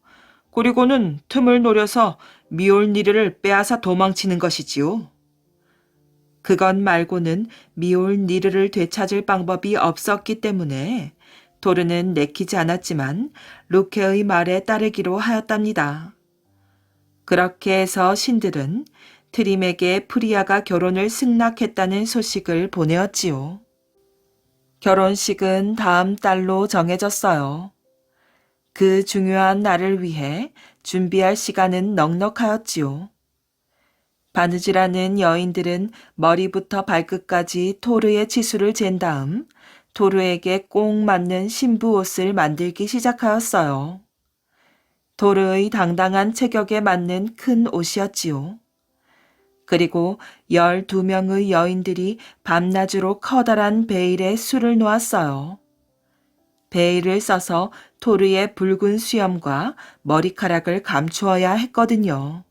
그리고는 틈을 노려서 미올니르를 빼앗아 도망치는 것이지요. 그것 말고는 미올니르를 되찾을 방법이 없었기 때문에 토르는 내키지 않았지만 루케의 말에 따르기로 하였답니다. 그렇게 해서 신들은 트림에게 프리아가 결혼을 승낙했다는 소식을 보내었지요. 결혼식은 다음 달로 정해졌어요. 그 중요한 날을 위해 준비할 시간은 넉넉하였지요. 바느질하는 여인들은 머리부터 발끝까지 토르의 치수를 잰 다음 토르에게 꼭 맞는 신부 옷을 만들기 시작하였어요. 토르의 당당한 체격에 맞는 큰 옷이었지요. 그리고 12명의 여인들이 밤낮으로 커다란 베일에 술을 놓았어요. 베일을 써서 토르의 붉은 수염과 머리카락을 감추어야 했거든요.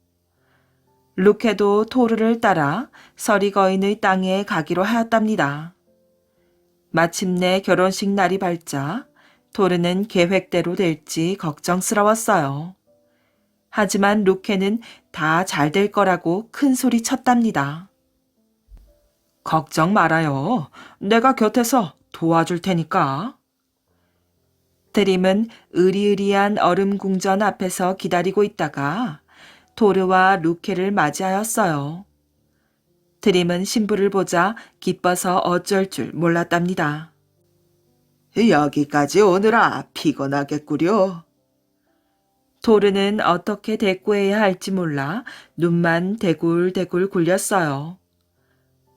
루케도 토르를 따라 서리거인의 땅에 가기로 하였답니다. 마침내 결혼식 날이 밝자 토르는 계획대로 될지 걱정스러웠어요. 하지만 루케는 다 잘 될 거라고 큰 소리 쳤답니다. 걱정 말아요. 내가 곁에서 도와줄 테니까. 드림은 으리으리한 얼음 궁전 앞에서 기다리고 있다가 토르와 루케를 맞이하였어요. 드림은 신부를 보자 기뻐서 어쩔 줄 몰랐답니다. 여기까지 오느라 피곤하겠구려. 토르는 어떻게 대꾸해야 할지 몰라 눈만 대굴대굴 굴렸어요.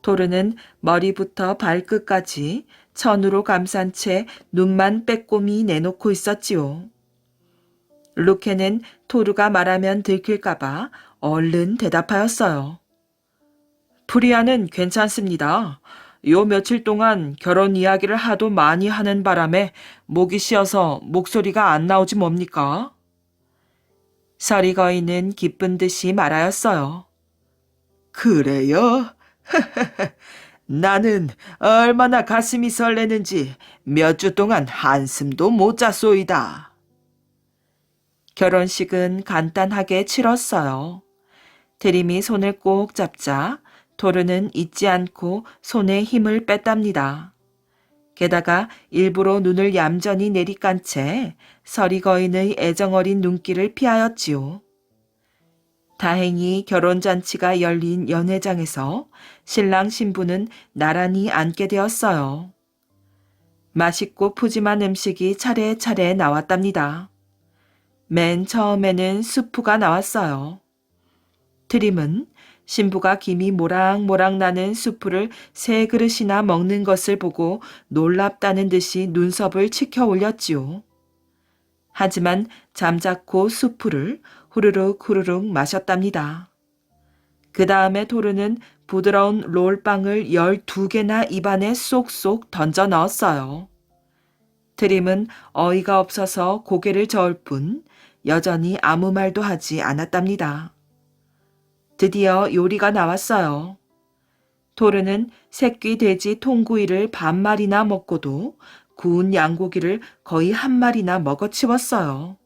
토르는 머리부터 발끝까지 천으로 감싼 채 눈만 빼꼼히 내놓고 있었지요. 루케는 토르가 말하면 들킬까봐 얼른 대답하였어요. 프리아는 괜찮습니다. 요 며칠 동안 결혼 이야기를 하도 많이 하는 바람에 목이 쉬어서 목소리가 안 나오지 뭡니까? 서리거인은 기쁜 듯이 말하였어요. 그래요? 나는 얼마나 가슴이 설레는지 몇 주 동안 한숨도 못 잤소이다. 결혼식은 간단하게 치렀어요. 드림이 손을 꼭 잡자 토르는 잊지 않고 손에 힘을 뺐답니다. 게다가 일부러 눈을 얌전히 내리깐 채 서리거인의 애정어린 눈길을 피하였지요. 다행히 결혼잔치가 열린 연회장에서 신랑 신부는 나란히 앉게 되었어요. 맛있고 푸짐한 음식이 차례차례 나왔답니다. 맨 처음에는 수프가 나왔어요. 드림은 신부가 김이 모락모락 나는 수프를 3그릇이나 먹는 것을 보고 놀랍다는 듯이 눈썹을 치켜 올렸지요. 하지만 잠자코 수프를 후루룩 후루룩 마셨답니다. 그 다음에 토르는 부드러운 롤빵을 12개나 입안에 쏙쏙 던져 넣었어요. 드림은 어이가 없어서 고개를 저을 뿐 여전히 아무 말도 하지 않았답니다. 드디어 요리가 나왔어요. 토르는 새끼 돼지 통구이를 반마리나 먹고도 구운 양고기를 거의 한 마리나 먹어치웠어요.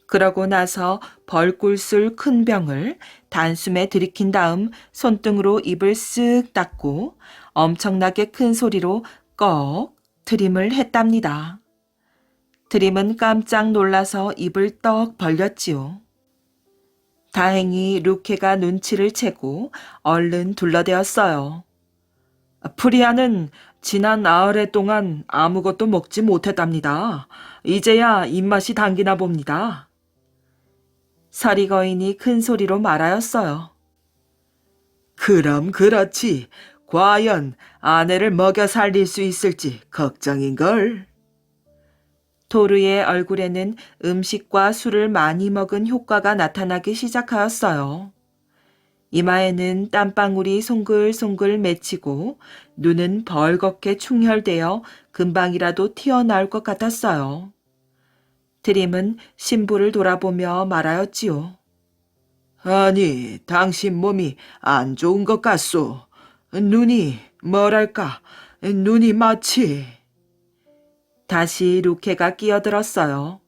그러고 나서 벌꿀술 큰 병을 단숨에 들이킨 다음 손등으로 입을 쓱 닦고 엄청나게 큰 소리로 꺽 트림을 했답니다. 드림은 깜짝 놀라서 입을 떡 벌렸지요. 다행히 루케가 눈치를 채고 얼른 둘러대었어요. 프리아는 지난 나흘에 동안 아무것도 먹지 못했답니다. 이제야 입맛이 당기나 봅니다. 서리거인이 큰 소리로 말하였어요. 그럼 그렇지. 과연 아내를 먹여 살릴 수 있을지 걱정인걸. 토르의 얼굴에는 음식과 술을 많이 먹은 효과가 나타나기 시작하였어요. 이마에는 땀방울이 송글송글 맺히고 눈은 벌겋게 충혈되어 금방이라도 튀어나올 것 같았어요. 드림은 신부를 돌아보며 말하였지요. 아니, 당신 몸이 안 좋은 것 같소. 눈이 뭐랄까, 눈이 마치... 다시 루케가 끼어들었어요.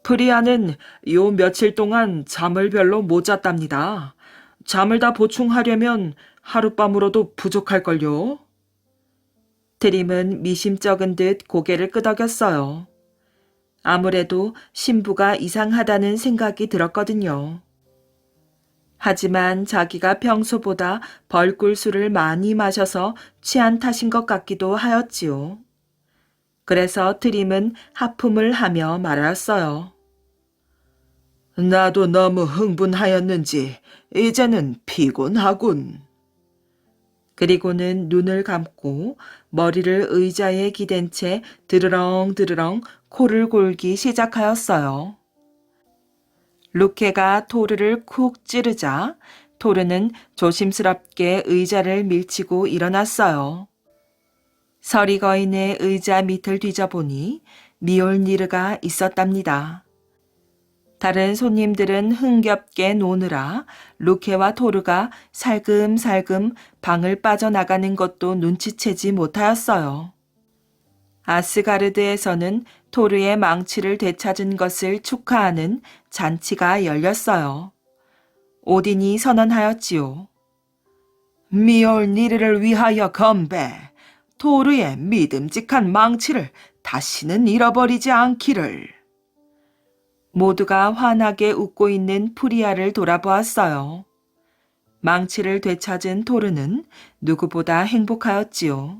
프리아는 요 며칠 동안 잠을 별로 못 잤답니다. 잠을 다 보충하려면 하룻밤으로도 부족할걸요. 드림은 미심쩍은 듯 고개를 끄덕였어요. 아무래도 신부가 이상하다는 생각이 들었거든요. 하지만 자기가 평소보다 벌꿀술을 많이 마셔서 취한 탓인 것 같기도 하였지요. 그래서 드림은 하품을 하며 말하였어요. 나도 너무 흥분하였는지 이제는 피곤하군. 그리고는 눈을 감고 머리를 의자에 기댄 채 드르렁드르렁 코를 골기 시작하였어요. 루케가 토르를 쿡 찌르자 토르는 조심스럽게 의자를 밀치고 일어났어요. 서리거인의 의자 밑을 뒤져보니 미올니르가 있었답니다. 다른 손님들은 흥겹게 노느라 루케와 토르가 살금살금 방을 빠져나가는 것도 눈치채지 못하였어요. 아스가르드에서는 토르의 망치를 되찾은 것을 축하하는 잔치가 열렸어요. 오딘이 선언하였지요. 미올니르를 위하여 건배, 토르의 믿음직한 망치를 다시는 잃어버리지 않기를. 모두가 환하게 웃고 있는 프리아를 돌아보았어요. 망치를 되찾은 토르는 누구보다 행복하였지요.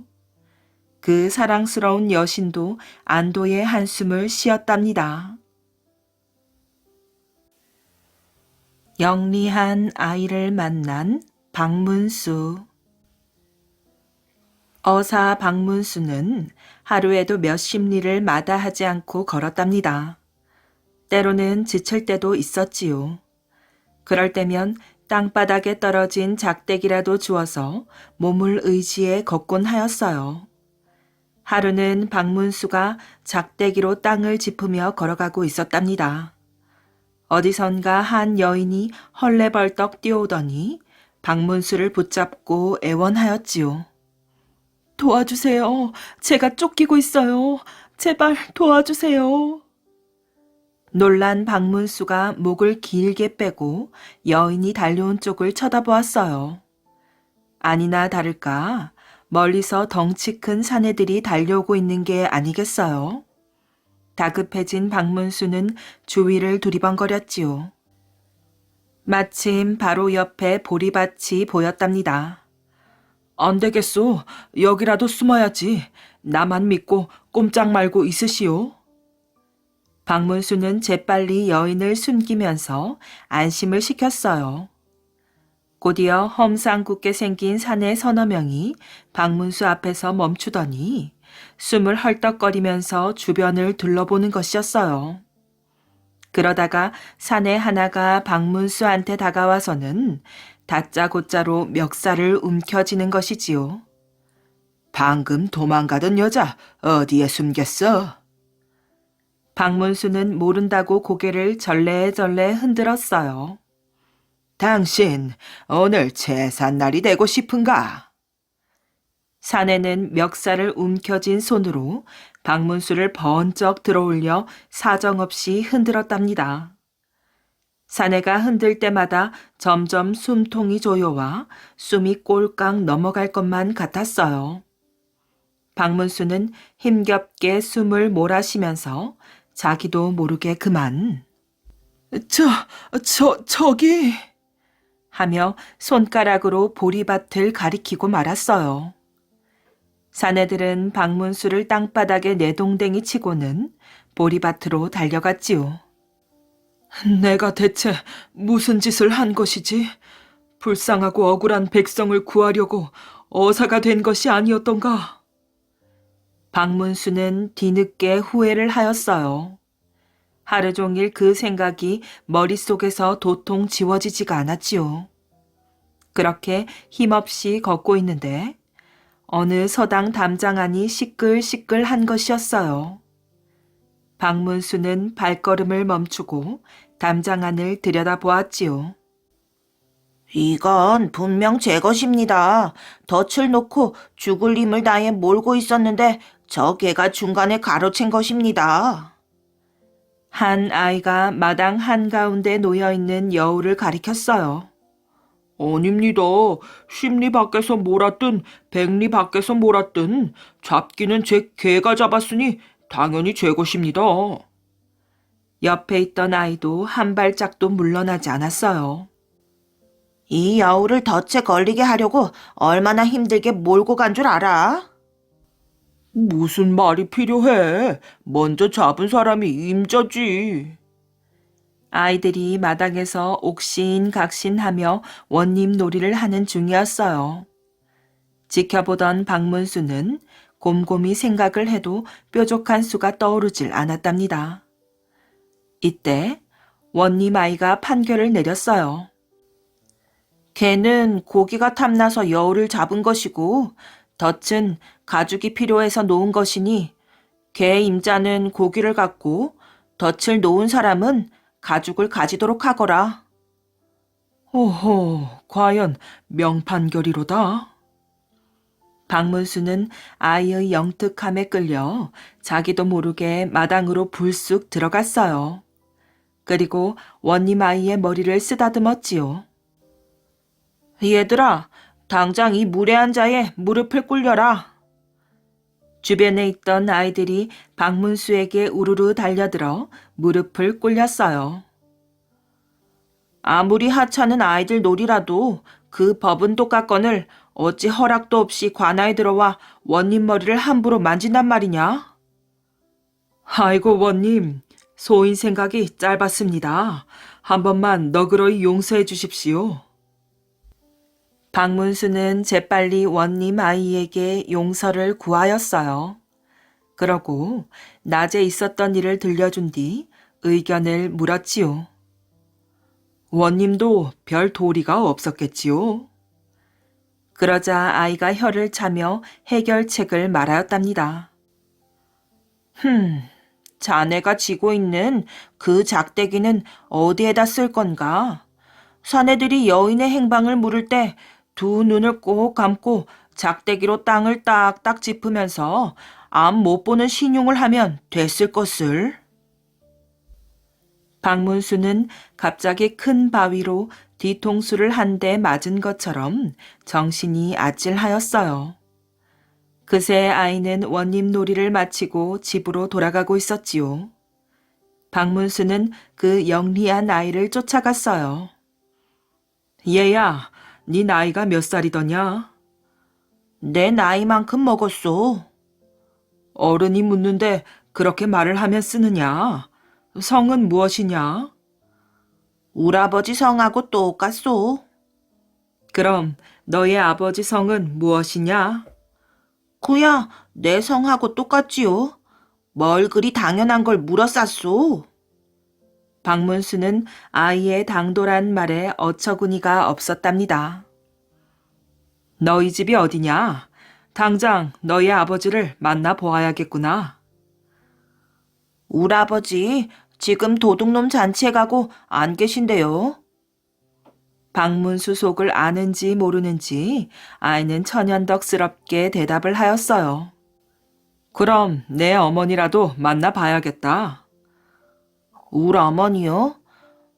그 사랑스러운 여신도 안도의 한숨을 쉬었답니다. 영리한 아이를 만난 박문수. 어사 박문수는 하루에도 몇십 리를 마다하지 않고 걸었답니다. 때로는 지칠 때도 있었지요. 그럴 때면 땅바닥에 떨어진 작대기라도 주워서 몸을 의지해 걷곤 하였어요. 하루는 박문수가 작대기로 땅을 짚으며 걸어가고 있었답니다. 어디선가 한 여인이 헐레벌떡 뛰어오더니 박문수를 붙잡고 애원하였지요. 도와주세요. 제가 쫓기고 있어요. 제발 도와주세요. 놀란 박문수가 목을 길게 빼고 여인이 달려온 쪽을 쳐다보았어요. 아니나 다를까 멀리서 덩치 큰 사내들이 달려오고 있는 게 아니겠어요? 다급해진 박문수는 주위를 두리번거렸지요. 마침 바로 옆에 보리밭이 보였답니다. 안 되겠소. 여기라도 숨어야지. 나만 믿고 꼼짝 말고 있으시오. 박문수는 재빨리 여인을 숨기면서 안심을 시켰어요. 곧이어 험상궂게 생긴 사내 서너 명이 박문수 앞에서 멈추더니 숨을 헐떡거리면서 주변을 둘러보는 것이었어요. 그러다가 사내 하나가 박문수한테 다가와서는 다짜고짜로 멱살을 움켜쥐는 것이지요. 방금 도망가던 여자 어디에 숨겼어? 박문수는 모른다고 고개를 절레절레 흔들었어요. 당신 오늘 제삿날이 되고 싶은가? 사내는 멱살을 움켜쥔 손으로 박문수를 번쩍 들어올려 사정없이 흔들었답니다. 사내가 흔들 때마다 점점 숨통이 조여와 숨이 꼴깍 넘어갈 것만 같았어요. 박문수는 힘겹게 숨을 몰아쉬면서 자기도 모르게 그만 저기 하며 손가락으로 보리밭을 가리키고 말았어요. 사내들은 박문수를 땅바닥에 내동댕이 치고는 보리밭으로 달려갔지요. 내가 대체 무슨 짓을 한 것이지? 불쌍하고 억울한 백성을 구하려고 어사가 된 것이 아니었던가? 박문수는 뒤늦게 후회를 하였어요. 하루 종일 그 생각이 머릿속에서 도통 지워지지가 않았지요. 그렇게 힘없이 걷고 있는데 어느 서당 담장 안이 시끌시끌한 것이었어요. 박문수는 발걸음을 멈추고 담장 안을 들여다보았지요. 이건 분명 제 것입니다. 덫을 놓고 죽을 힘을 다해 몰고 있었는데 저 개가 중간에 가로챈 것입니다. 한 아이가 마당 한가운데 놓여있는 여우를 가리켰어요. 아닙니다. 10리 밖에서 몰았든 100리 밖에서 몰았든 잡기는 제 개가 잡았으니 당연히 제 것입니다. 옆에 있던 아이도 한 발짝도 물러나지 않았어요. 이 여우를 덫에 걸리게 하려고 얼마나 힘들게 몰고 간 줄 알아? 무슨 말이 필요해? 먼저 잡은 사람이 임자지. 아이들이 마당에서 옥신각신하며 원님 놀이를 하는 중이었어요. 지켜보던 박문수는 곰곰이 생각을 해도 뾰족한 수가 떠오르질 않았답니다. 이때 원님 아이가 판결을 내렸어요. 개는 고기가 탐나서 여우를 잡은 것이고 덫은 가죽이 필요해서 놓은 것이니 개 임자는 고기를 갖고 덫을 놓은 사람은 가죽을 가지도록 하거라. 오호, 과연 명판결이로다. 박문수는 아이의 영특함에 끌려 자기도 모르게 마당으로 불쑥 들어갔어요. 그리고 원님 아이의 머리를 쓰다듬었지요. 얘들아, 당장 이 무례한 자의 무릎을 꿇려라. 주변에 있던 아이들이 박문수에게 우르르 달려들어 무릎을 꿇렸어요. 아무리 하찮은 아이들 놀이라도 그 법은 똑같거늘 어찌 허락도 없이 관아에 들어와 원님 머리를 함부로 만진단 말이냐? 아이고 원님, 소인 생각이 짧았습니다. 한 번만 너그러이 용서해 주십시오. 박문수는 재빨리 원님 아이에게 용서를 구하였어요. 그러고 낮에 있었던 일을 들려준 뒤 의견을 물었지요. 원님도 별 도리가 없었겠지요. 그러자 아이가 혀를 차며 해결책을 말하였답니다. 자네가 쥐고 있는 그 작대기는 어디에다 쓸 건가? 사내들이 여인의 행방을 물을 때 두 눈을 꼭 감고 작대기로 땅을 딱딱 짚으면서 앞 못 보는 신용을 하면 됐을 것을. 박문수는 갑자기 큰 바위로 뒤통수를 한 대 맞은 것처럼 정신이 아찔하였어요. 그새 아이는 원님 놀이를 마치고 집으로 돌아가고 있었지요. 박문수는 그 영리한 아이를 쫓아갔어요. 얘야, 네 나이가 몇 살이더냐? 내 나이만큼 먹었소. 어른이 묻는데 그렇게 말을 하면 쓰느냐? 성은 무엇이냐? 우라버지 성하고 똑같소. 그럼 너의 아버지 성은 무엇이냐? 그야 내 성하고 똑같지요. 뭘 그리 당연한 걸 물어쌌소. 박문수는 아이의 당돌한 말에 어처구니가 없었답니다. 너희 집이 어디냐? 당장 너희 아버지를 만나 보아야겠구나. 우라버지 지금 도둑놈 잔치에 가고 안 계신데요. 박문수 속을 아는지 모르는지 아이는 천연덕스럽게 대답을 하였어요. 그럼 내 어머니라도 만나 봐야겠다. 울 어머니요?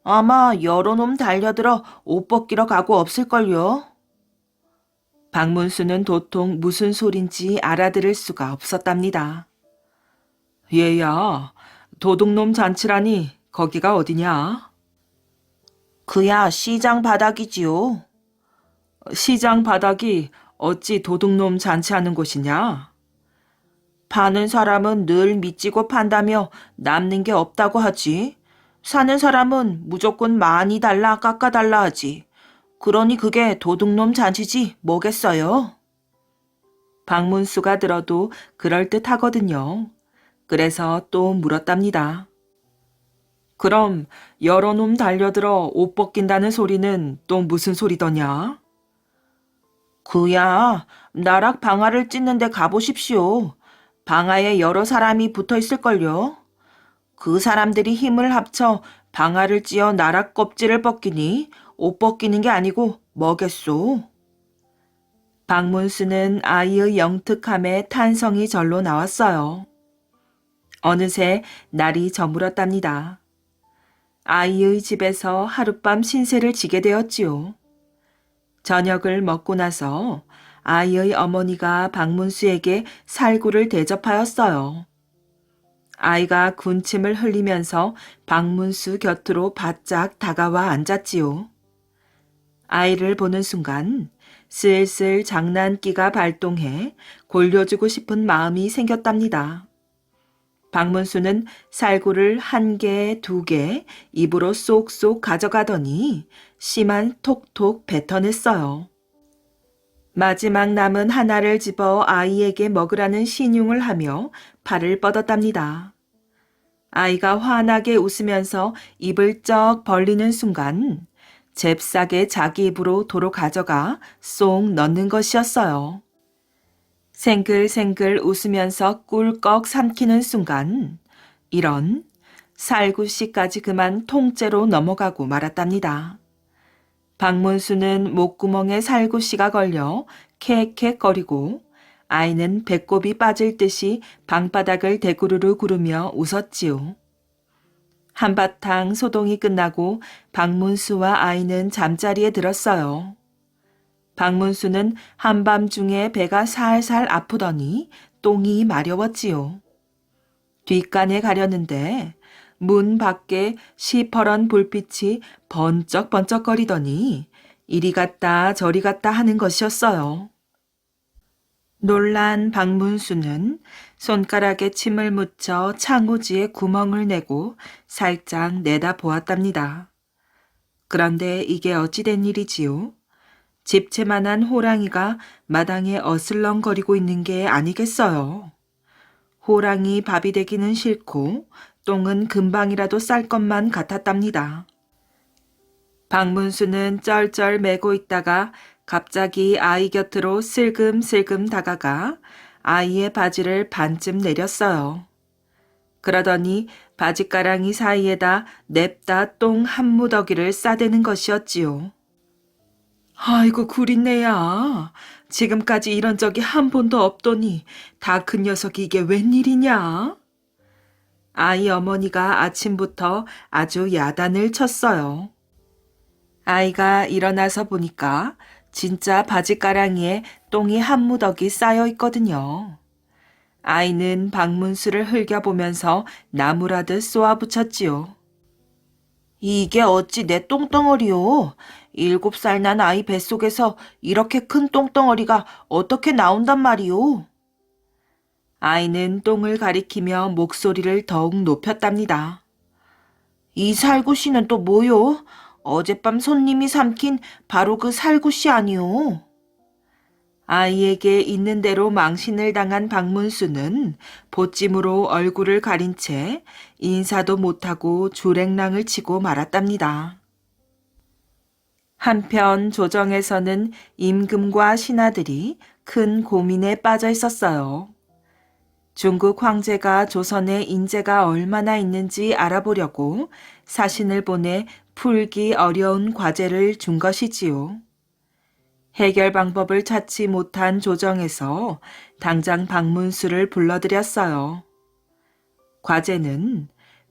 아마 여러 놈 달려들어 옷 벗기러 가고 없을걸요. 박문수는 도통 무슨 소린지 알아들을 수가 없었답니다. 얘야, 도둑놈 잔치라니 거기가 어디냐? 그야 시장 바닥이지요. 시장 바닥이 어찌 도둑놈 잔치하는 곳이냐? 파는 사람은 늘 미치고 판다며 남는 게 없다고 하지. 사는 사람은 무조건 많이 달라 깎아달라 하지. 그러니 그게 도둑놈 잔치지 뭐겠어요? 박문수가 들어도 그럴듯하거든요. 그래서 또 물었답니다. 그럼 여러 놈 달려들어 옷 벗긴다는 소리는 또 무슨 소리더냐? 그야 나락 방아를 찢는 데 가보십시오. 방아에 여러 사람이 붙어 있을걸요. 그 사람들이 힘을 합쳐 방아를 찧어 나락 껍질을 벗기니 옷 벗기는 게 아니고 뭐겠소? 박문수는 아이의 영특함에 탄성이 절로 나왔어요. 어느새 날이 저물었답니다. 아이의 집에서 하룻밤 신세를 지게 되었지요. 저녁을 먹고 나서 아이의 어머니가 박문수에게 살구를 대접하였어요. 아이가 군침을 흘리면서 박문수 곁으로 바짝 다가와 앉았지요. 아이를 보는 순간 슬슬 장난기가 발동해 골려주고 싶은 마음이 생겼답니다. 박문수는 살구를 1개, 2개 입으로 쏙쏙 가져가더니 씨만 톡톡 뱉어냈어요. 마지막 남은 하나를 집어 아이에게 먹으라는 신용을 하며 팔을 뻗었답니다. 아이가 환하게 웃으면서 입을 쩍 벌리는 순간 잽싸게 자기 입으로 도로 가져가 쏙 넣는 것이었어요. 생글생글 웃으면서 꿀꺽 삼키는 순간 이런 살구씨까지 그만 통째로 넘어가고 말았답니다. 박문수는 목구멍에 살구씨가 걸려 캑캑거리고 아이는 배꼽이 빠질 듯이 방바닥을 대구르르 구르며 웃었지요. 한바탕 소동이 끝나고 박문수와 아이는 잠자리에 들었어요. 박문수는 한밤중에 배가 살살 아프더니 똥이 마려웠지요. 뒷간에 가려는데 문 밖에 시퍼런 불빛이 번쩍번쩍거리더니 이리 갔다 저리 갔다 하는 것이었어요. 놀란 박문수는 손가락에 침을 묻혀 창호지에 구멍을 내고 살짝 내다보았답니다. 그런데 이게 어찌된 일이지요? 집채만한 호랑이가 마당에 어슬렁거리고 있는 게 아니겠어요. 호랑이 밥이 되기는 싫고 똥은 금방이라도 쌀 것만 같았답니다. 박문수는 쩔쩔 매고 있다가 갑자기 아이 곁으로 슬금슬금 다가가 아이의 바지를 반쯤 내렸어요. 그러더니 바지가랑이 사이에다 냅다 똥 한 무더기를 싸대는 것이었지요. 아이고 구린내야. 지금까지 이런 적이 한 번도 없더니 다 큰 녀석이 이게 웬일이냐? 아이 어머니가 아침부터 아주 야단을 쳤어요. 아이가 일어나서 보니까 진짜 바지가랑이에 똥이 한 무더기 쌓여 있거든요. 아이는 박문수를 흘겨보면서 나무라듯 쏘아붙였지요. 이게 어찌 내 똥덩어리요? 7살 난 아이 뱃속에서 이렇게 큰 똥덩어리가 어떻게 나온단 말이오? 아이는 똥을 가리키며 목소리를 더욱 높였답니다. 이 살구씨는 또 뭐요? 어젯밤 손님이 삼킨 바로 그 살구씨 아니오? 아이에게 있는 대로 망신을 당한 박문수는 보찜으로 얼굴을 가린 채 인사도 못하고 주랭랑을 치고 말았답니다. 한편 조정에서는 임금과 신하들이 큰 고민에 빠져 있었어요. 중국 황제가 조선에 인재가 얼마나 있는지 알아보려고 사신을 보내 풀기 어려운 과제를 준 것이지요. 해결 방법을 찾지 못한 조정에서 당장 박문수를 불러들였어요. 과제는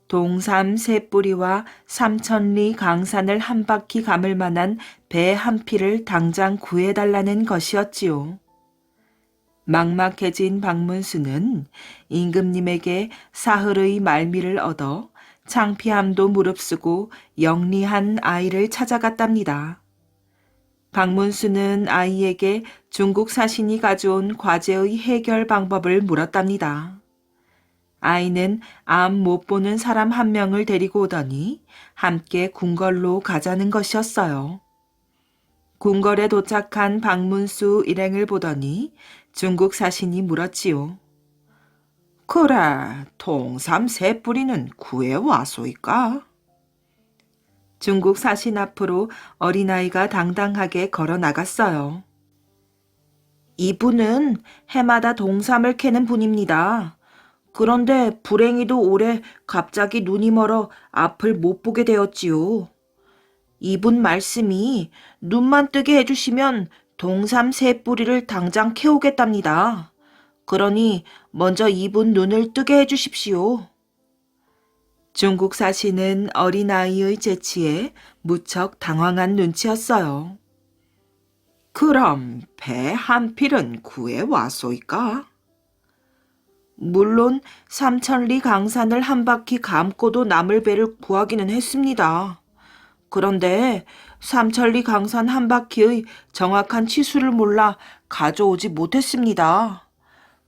동삼 세 뿌리와 3,000리 강산을 한 바퀴 감을 만한 배 한 피를 당장 구해달라는 것이었지요. 막막해진 박문수는 임금님에게 사흘의 말미를 얻어 창피함도 무릅쓰고 영리한 아이를 찾아갔답니다. 박문수는 아이에게 중국 사신이 가져온 과제의 해결 방법을 물었답니다. 아이는 암 못 보는 사람 한 명을 데리고 오더니 함께 궁궐로 가자는 것이었어요. 궁궐에 도착한 박문수 일행을 보더니 중국 사신이 물었지요. 그래, 동삼 세 뿌리는 구해와소이까? 중국 사신 앞으로 어린아이가 당당하게 걸어 나갔어요. 이분은 해마다 동삼을 캐는 분입니다. 그런데 불행히도 올해 갑자기 눈이 멀어 앞을 못 보게 되었지요. 이분 말씀이 눈만 뜨게 해주시면 동삼 세 뿌리를 당장 캐오겠답니다. 그러니 먼저 이분 눈을 뜨게 해주십시오. 중국 사신은 어린아이의 재치에 무척 당황한 눈치였어요. 그럼 배 한 필은 구해와소이까? 물론 3,000리 강산을 한 바퀴 감고도 남을 배를 구하기는 했습니다. 그런데 3,000리 강산 한 바퀴의 정확한 치수를 몰라 가져오지 못했습니다.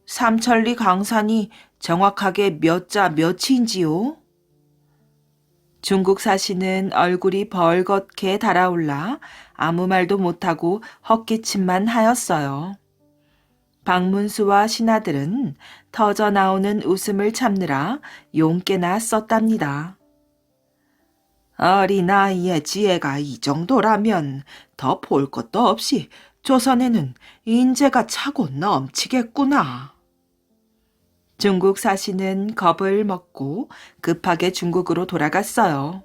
3,000리 강산이 정확하게 몇 자 몇인지요? 중국 사신은 얼굴이 벌겋게 달아올라 아무 말도 못하고 헛기침만 하였어요. 박문수와 신하들은 터져 나오는 웃음을 참느라 용께나 썼답니다. 어린아이의 지혜가 이 정도라면 더 볼 것도 없이 조선에는 인재가 차고 넘치겠구나. 중국 사신은 겁을 먹고 급하게 중국으로 돌아갔어요.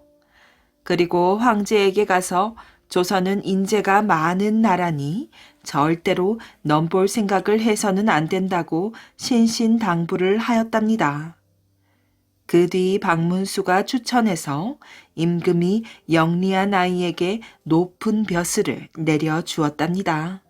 그리고 황제에게 가서 조선은 인재가 많은 나라니 절대로 넘볼 생각을 해서는 안 된다고 신신당부를 하였답니다. 그 뒤 박문수가 추천해서 임금이 영리한 아이에게 높은 벼슬을 내려 주었답니다.